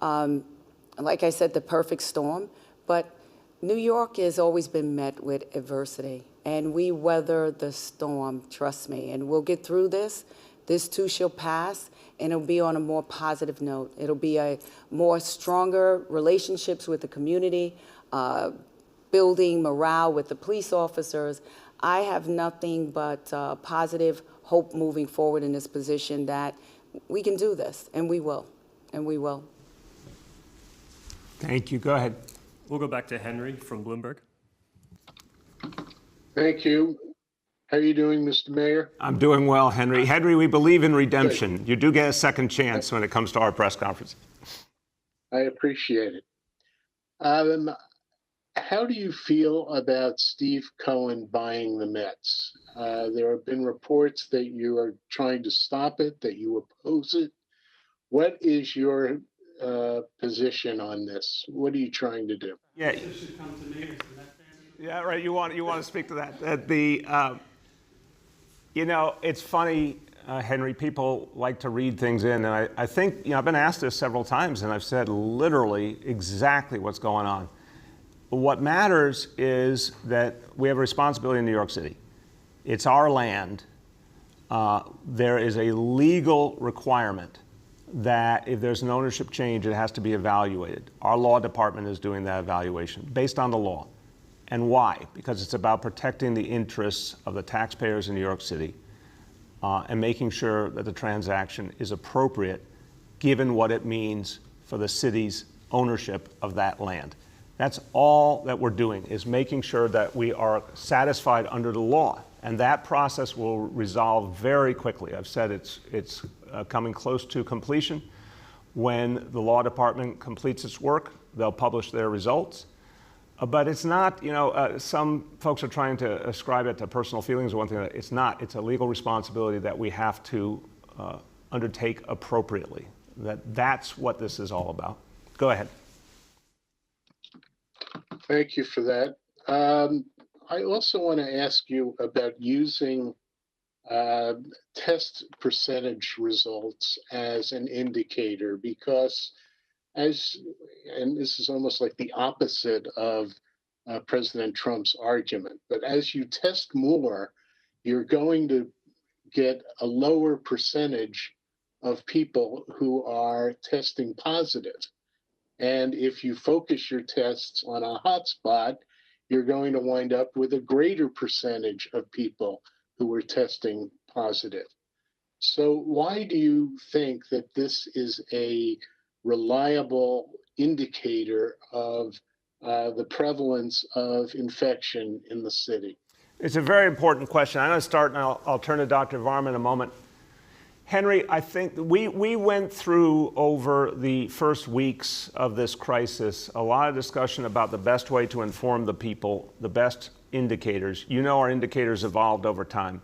Like I said, the perfect storm. But New York has always been met with adversity, and we weather the storm, trust me, and we'll get through this. This too shall pass, and it'll be on a more positive note. It'll be a more stronger relationships with the community, building morale with the police officers. I have nothing but positive hope moving forward in this position that we can do this, and we will, and we will. Thank you. Go ahead. We'll go back to Henry from Bloomberg. Thank you. How are you doing, Mr. Mayor? I'm doing well, Henry. Henry, we believe in redemption. Good. You do get a second chance when it comes to our press conference. I appreciate it. How do you feel about Steve Cohen buying the Mets? There have been reports that you are trying to stop it, that you oppose it. What is your position on this? What are you trying to do? Yeah, yeah, right. You want to speak to that? You know, it's funny, Henry. People like to read things in, and I think I've been asked this several times, and I've said literally exactly what's going on. What matters is that we have a responsibility in New York City. It's our land. There is a legal requirement that if there's an ownership change, it has to be evaluated. Our law department is doing that evaluation based on the law. And why? Because it's about protecting the interests of the taxpayers in New York City and making sure that the transaction is appropriate given what it means for the city's ownership of that land. That's all that we're doing, is making sure that we are satisfied under the law. And that process will resolve very quickly. I've said it's coming close to completion. When the law department completes its work, they'll publish their results. But it's not, some folks are trying to ascribe it to personal feelings or one thing. It's not. It's a legal responsibility that we have to undertake appropriately. That's what this is all about. Go ahead. Thank you for that. I also want to ask you about using test percentage results as an indicator, because and this is almost like the opposite of President Trump's argument, but as you test more, you're going to get a lower percentage of people who are testing positive. And if you focus your tests on a hotspot, you're going to wind up with a greater percentage of people who are testing positive. So why do you think that this is a reliable indicator of the prevalence of infection in the city? It's a very important question. I'm going to start, and I'll turn to Dr. Varma in a moment. Henry, I think we went through over the first weeks of this crisis a lot of discussion about the best way to inform the people, the best indicators. You know, our indicators evolved over time.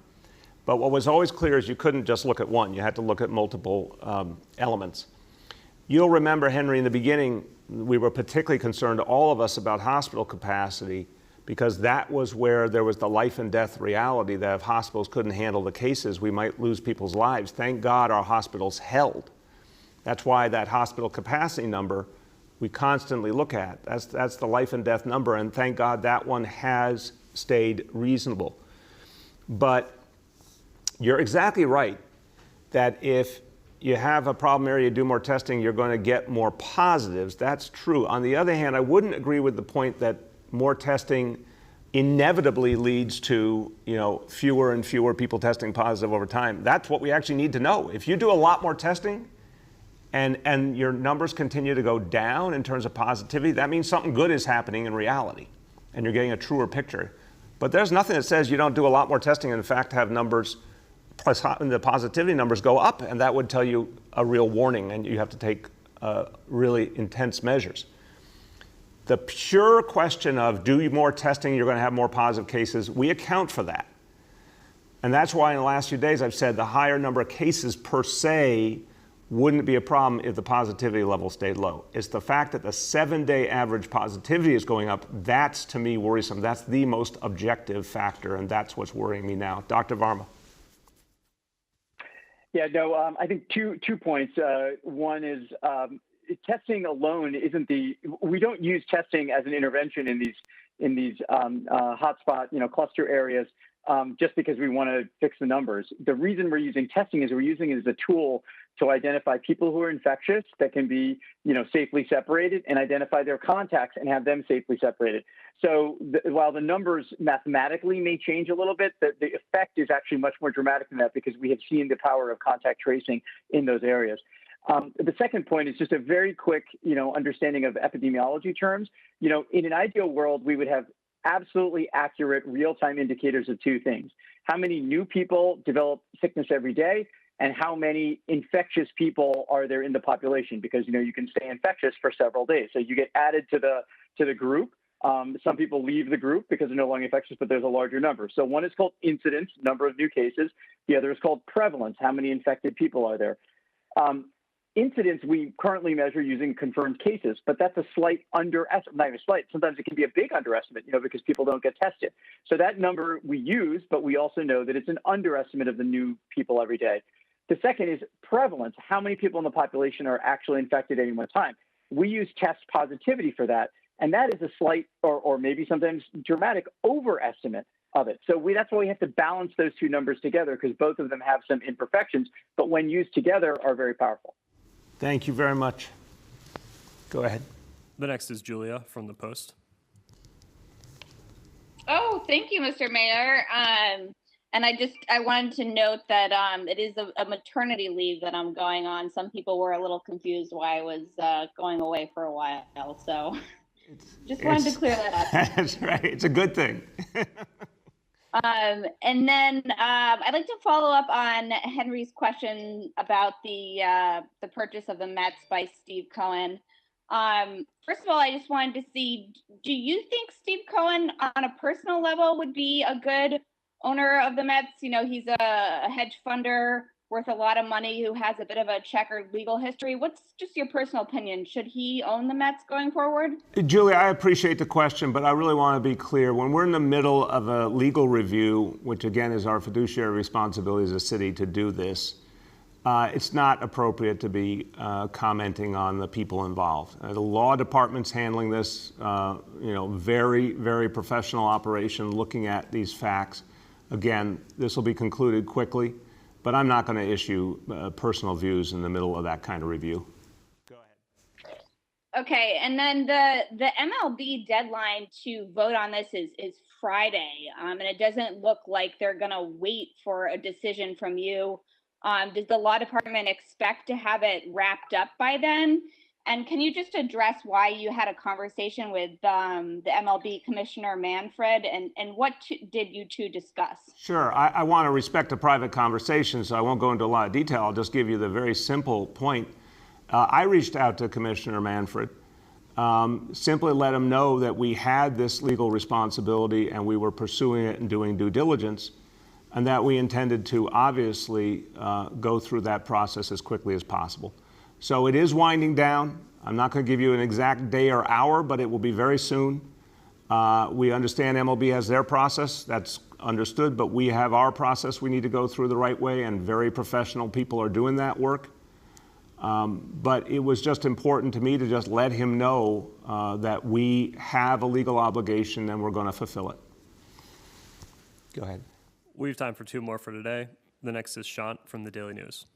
But what was always clear is you couldn't just look at one. You had to look at multiple elements. You'll remember, Henry, in the beginning, we were particularly concerned, all of us, about hospital capacity, because that was where there was the life and death reality that if hospitals couldn't handle the cases, we might lose people's lives. Thank God our hospitals held. That's why that hospital capacity number we constantly look at. That's the life and death number, and thank God that one has stayed reasonable. But you're exactly right that if you have a problem area, you do more testing, you're going to get more positives. That's true. On the other hand, I wouldn't agree with the point that more testing inevitably leads to, fewer and fewer people testing positive over time. That's what we actually need to know. If you do a lot more testing and your numbers continue to go down in terms of positivity, that means something good is happening in reality and you're getting a truer picture. But there's nothing that says you don't do a lot more testing and in fact have numbers, the positivity numbers go up, and that would tell you a real warning and you have to take really intense measures. The pure question of do more testing, you're going to have more positive cases, we account for that. And that's why in the last few days I've said the higher number of cases per se wouldn't be a problem if the positivity level stayed low. It's the fact that the 7-day average positivity is going up, that's to me worrisome. That's the most objective factor, and that's what's worrying me now. Dr. Varma. Yeah, no, I think two points. One is testing alone we don't use testing as an intervention in these hotspot, cluster areas just because we want to fix the numbers. The reason we're using testing is we're using it as a tool to identify people who are infectious that can be, safely separated, and identify their contacts and have them safely separated. So while the numbers mathematically may change a little bit, the effect is actually much more dramatic than that because we have seen the power of contact tracing in those areas. The second point is just a very quick, understanding of epidemiology terms. In an ideal world, we would have absolutely accurate real-time indicators of two things: how many new people develop sickness every day, and how many infectious people are there in the population, because you can stay infectious for several days. So you get added to the group. Some people leave the group because they're no longer infectious, but there's a larger number. So one is called incidence, number of new cases. The other is called prevalence, how many infected people are there. Incidence we currently measure using confirmed cases, but that's a slight underestimate, not even slight. Sometimes it can be a big underestimate, because people don't get tested. So that number we use, but we also know that it's an underestimate of the new people every day. The second is prevalence, how many people in the population are actually infected at any one time. We use test positivity for that, and that is a slight or maybe sometimes dramatic overestimate of it. So that's why we have to balance those two numbers together, because both of them have some imperfections, but when used together are very powerful. Thank you very much. Go ahead. The next is Julia from the Post. Oh, thank you, Mr. Mayor. And I wanted to note that it is a maternity leave that I'm going on. Some people were a little confused why I was going away for a while. So just wanted to clear that up. That's right. It's a good thing. And then I'd like to follow up on Henry's question about the purchase of the Mets by Steve Cohen. First of all, I just wanted to see, do you think Steve Cohen on a personal level would be a good owner of the Mets? He's a hedge funder worth a lot of money who has a bit of a checkered legal history. What's just your personal opinion? Should he own the Mets going forward? Julia, I appreciate the question, but I really want to be clear. When we're in the middle of a legal review, which again is our fiduciary responsibility as a city to do this, it's not appropriate to be commenting on the people involved. The law department's handling this, very, very professional operation, looking at these facts. Again, this will be concluded quickly, but I'm not going to issue personal views in the middle of that kind of review. Go ahead. Okay, and then the MLB deadline to vote on this is Friday, and it doesn't look like they're going to wait for a decision from you. Does the law department expect to have it wrapped up by then? And can you just address why you had a conversation with the MLB Commissioner Manfred, and what did you two discuss? Sure. I want to respect a private conversation, so I won't go into a lot of detail. I'll just give you the very simple point. I reached out to Commissioner Manfred, simply let him know that we had this legal responsibility and we were pursuing it and doing due diligence, and that we intended to obviously go through that process as quickly as possible. So it is winding down. I'm not going to give you an exact day or hour, but it will be very soon. We understand MLB has their process. That's understood, but we have our process we need to go through the right way, and very professional people are doing that work. But it was just important to me to just let him know that we have a legal obligation and we're going to fulfill it. Go ahead. We have time for two more for today. The next is Shant from the Daily News.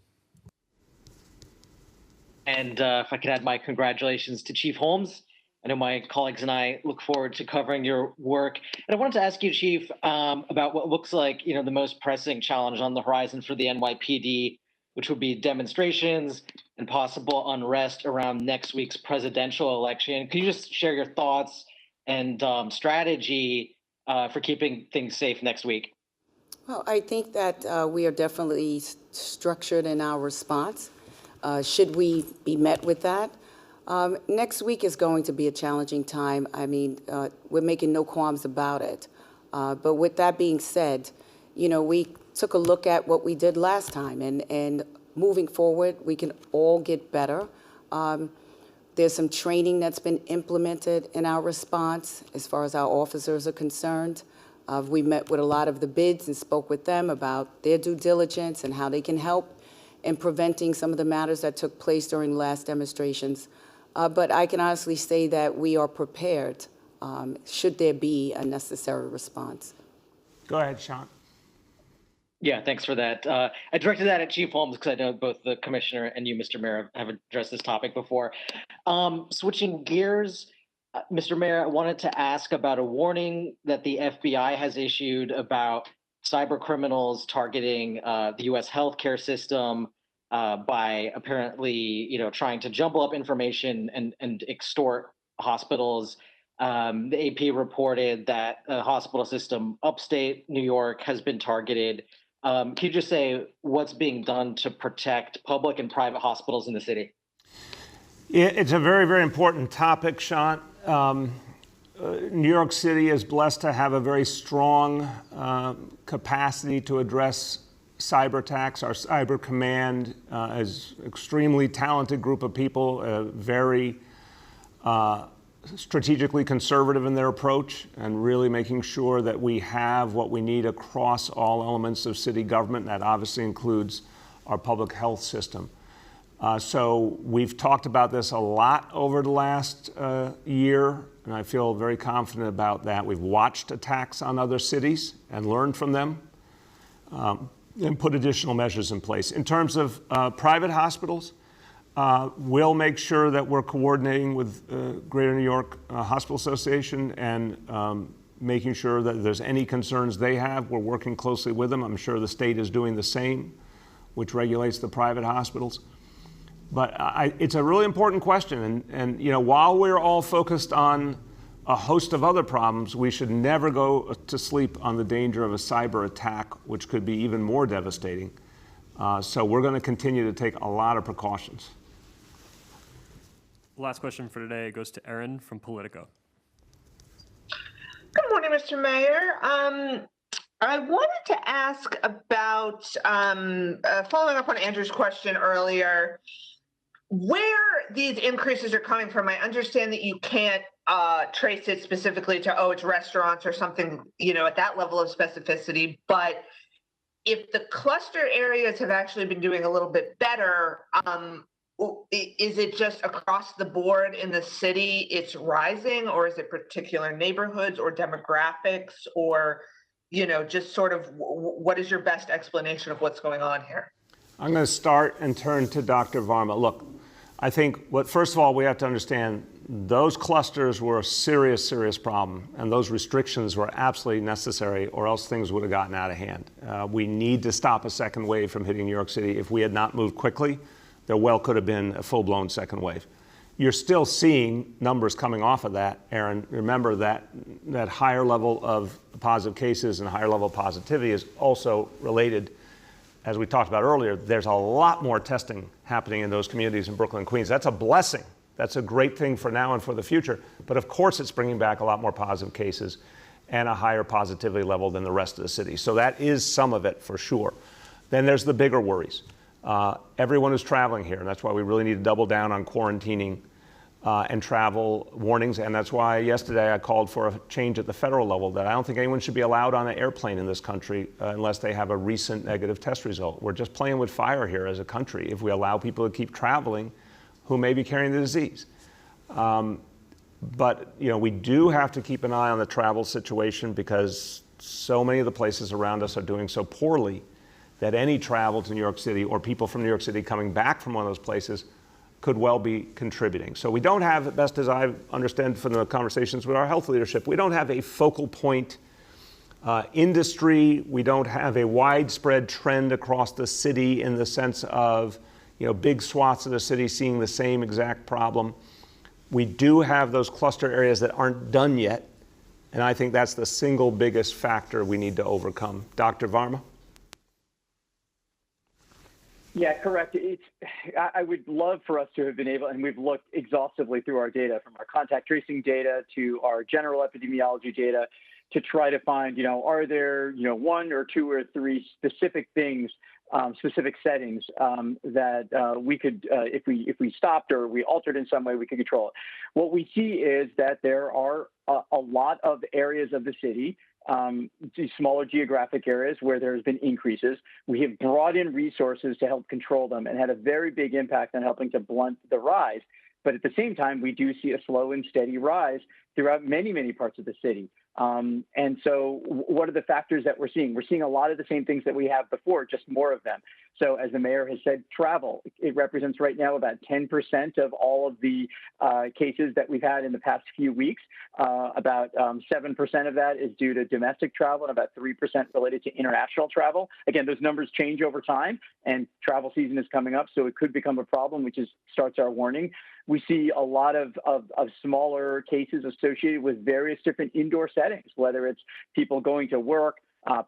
And if I could add my congratulations to Chief Holmes. I know my colleagues and I look forward to covering your work. And I wanted to ask you, Chief, about what looks like, the most pressing challenge on the horizon for the NYPD, which would be demonstrations and possible unrest around next week's presidential election. Can you just share your thoughts and strategy for keeping things safe next week? Well, I think that we are definitely structured in our response. Should we be met with that? Next week is going to be a challenging time. I mean, we're making no qualms about it. But with that being said, we took a look at what we did last time, and moving forward, we can all get better. There's some training that's been implemented in our response as far as our officers are concerned. We met with a lot of the bids and spoke with them about their due diligence and how they can help in preventing some of the matters that took place during the last demonstrations. But I can honestly say that we are prepared should there be a necessary response. Go ahead, Sean. Yeah, thanks for that. I directed that at Chief Holmes because I know both the commissioner and you, Mr. Mayor, have addressed this topic before. Switching gears, Mr. Mayor, I wanted to ask about a warning that the FBI has issued about cyber criminals targeting the U.S. healthcare system by apparently, trying to jumble up information and extort hospitals. The AP reported that a hospital system upstate New York has been targeted. Can you just say what's being done to protect public and private hospitals in the city? It's a very, very important topic, Sean. New York City is blessed to have a very strong capacity to address cyber attacks. Our cyber command is an extremely talented group of people, very strategically conservative in their approach, and really making sure that we have what we need across all elements of city government. That obviously includes our public health system. So we've talked about this a lot over the last year, and I feel very confident about that. We've watched attacks on other cities and learned from them, and put additional measures in place. In terms of private hospitals, we'll make sure that we're coordinating with Greater New York Hospital Association and making sure that if there's any concerns they have, we're working closely with them. I'm sure the state is doing the same, which regulates the private hospitals. But it's a really important question. And while we're all focused on a host of other problems, we should never go to sleep on the danger of a cyber attack, which could be even more devastating. So we're going to continue to take a lot of precautions. Last question for today goes to Erin from Politico. Good morning, Mr. Mayor. I wanted to ask about, following up on Andrew's question earlier, where these increases are coming from. I understand that you can't trace it specifically to, it's restaurants or something, at that level of specificity, but if the cluster areas have actually been doing a little bit better, is it just across the board in the city it's rising, or is it particular neighborhoods or demographics, or, just sort of what is your best explanation of what's going on here? I'm going to start and turn to Dr. Varma. Look, I think first of all, we have to understand those clusters were a serious, serious problem, and those restrictions were absolutely necessary, or else things would have gotten out of hand. We need to stop a second wave from hitting New York City. If we had not moved quickly, there well could have been a full-blown second wave. You're still seeing numbers coming off of that, Aaron. Remember that higher level of positive cases and higher level of positivity is also related, as we talked about earlier, there's a lot more testing happening in those communities in Brooklyn and Queens. That's a blessing. That's a great thing for now and for the future. But of course, it's bringing back a lot more positive cases and a higher positivity level than the rest of the city. So that is some of it for sure. Then there's the bigger worries. Everyone who's traveling here, and that's why we really need to double down on quarantining and travel warnings. And that's why yesterday I called for a change at the federal level, that I don't think anyone should be allowed on an airplane in this country unless they have a recent negative test result. We're just playing with fire here as a country if we allow people to keep traveling who may be carrying the disease. But we do have to keep an eye on the travel situation, because so many of the places around us are doing so poorly that any travel to New York City or people from New York City coming back from one of those places could well be contributing. So we don't have, best as I understand from the conversations with our health leadership, we don't have a focal point industry. We don't have a widespread trend across the city in the sense of big swaths of the city seeing the same exact problem. We do have those cluster areas that aren't done yet, and I think that's the single biggest factor we need to overcome. Dr. Varma? Yeah, correct. I would love for us to have been able, and we've looked exhaustively through our data, from our contact tracing data to our general epidemiology data, to try to find, are there, one or two or three specific things, specific settings that we could, if we stopped or we altered in some way, we could control it. What we see is that there are a lot of areas of the city, smaller geographic areas, where there's been increases. We have brought in resources to help control them and had a very big impact on helping to blunt the rise. But at the same time, we do see a slow and steady rise throughout many, many parts of the city. And so what are the factors that we're seeing? We're seeing a lot of the same things that we have before, just more of them. So as the mayor has said, travel, it represents right now about 10% of all of the cases that we've had in the past few weeks. About 7% of that is due to domestic travel and about 3% related to international travel. Again, those numbers change over time, and travel season is coming up, so it could become a problem, which starts our warning. We see a lot of smaller cases associated with various different indoor settings, whether it's people going to work,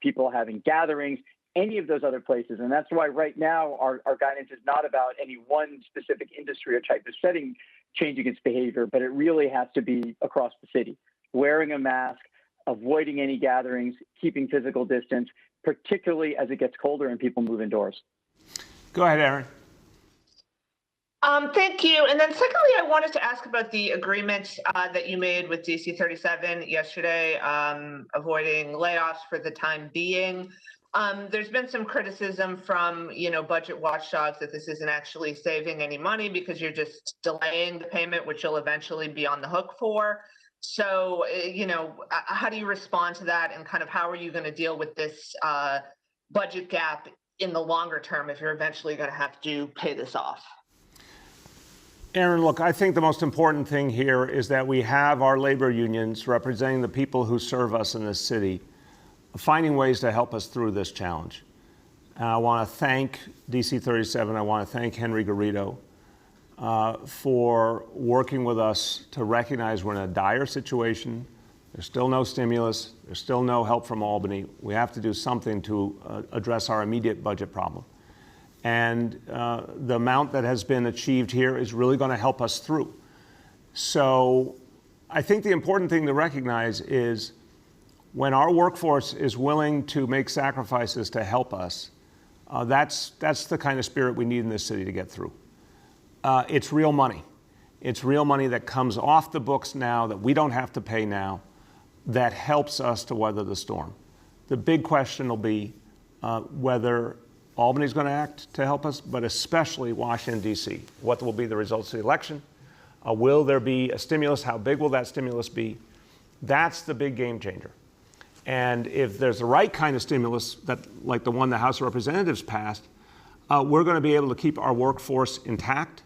people having gatherings, any of those other places. And that's why right now our guidance is not about any one specific industry or type of setting changing its behavior, but it really has to be across the city. Wearing a mask, avoiding any gatherings, keeping physical distance, particularly as it gets colder and people move indoors. Go ahead, Aaron. Thank you. And then secondly, I wanted to ask about the agreement that you made with DC 37 yesterday, avoiding layoffs for the time being. There's been some criticism from, budget watchdogs that this isn't actually saving any money because you're just delaying the payment, which you'll eventually be on the hook for. So, how do you respond to that, and kind of how are you going to deal with this budget gap in the longer term if you're eventually going to have to pay this off? Aaron, look, I think the most important thing here is that we have our labor unions representing the people who serve us in this city, finding ways to help us through this challenge. And I want to thank DC 37. I want to thank Henry Garrido for working with us to recognize we're in a dire situation. There's still no stimulus. There's still no help from Albany. We have to do something to address our immediate budget problem. And the amount that has been achieved here is really going to help us through. So I think the important thing to recognize is when our workforce is willing to make sacrifices to help us, that's the kind of spirit we need in this city to get through. It's real money. It's real money that comes off the books now that we don't have to pay now, that helps us to weather the storm. The big question will be whether Albany's going to act to help us, but especially Washington, D.C. What will be the results of the election? Will there be a stimulus? How big will that stimulus be? That's the big game changer. And if there's the right kind of stimulus, like the one the House of Representatives passed, we're going to be able to keep our workforce intact.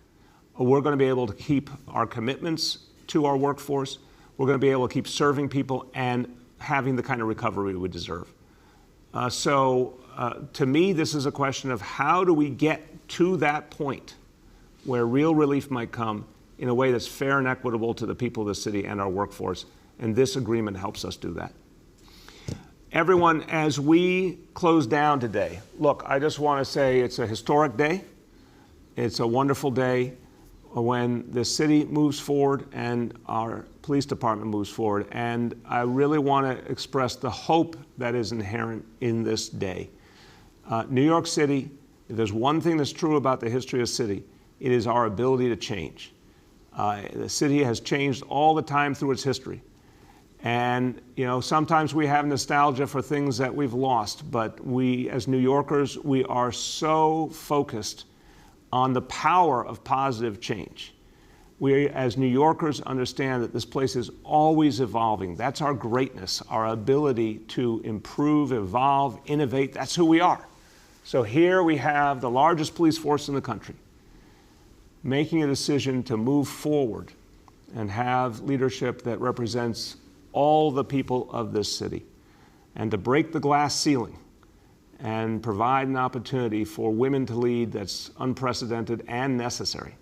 We're going to be able to keep our commitments to our workforce. We're going to be able to keep serving people and having the kind of recovery we deserve. To me, this is a question of how do we get to that point where real relief might come in a way that's fair and equitable to the people of the city and our workforce, and this agreement helps us do that. Everyone, as we close down today, look, I just want to say it's a historic day. It's a wonderful day when the city moves forward and our police department moves forward. And I really want to express the hope that is inherent in this day. New York City, if there's one thing that's true about the history of the city, it is our ability to change. The city has changed all the time through its history. And, you know, sometimes we have nostalgia for things that we've lost, but we, as New Yorkers, we are so focused on the power of positive change. We, as New Yorkers, understand that this place is always evolving. That's our greatness, our ability to improve, evolve, innovate. That's who we are. So here we have the largest police force in the country making a decision to move forward and have leadership that represents all the people of this city, and to break the glass ceiling and provide an opportunity for women to lead that's unprecedented and necessary.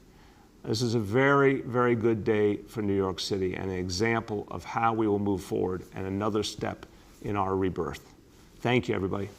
This is a very, very good day for New York City and an example of how we will move forward and another step in our rebirth. Thank you, everybody.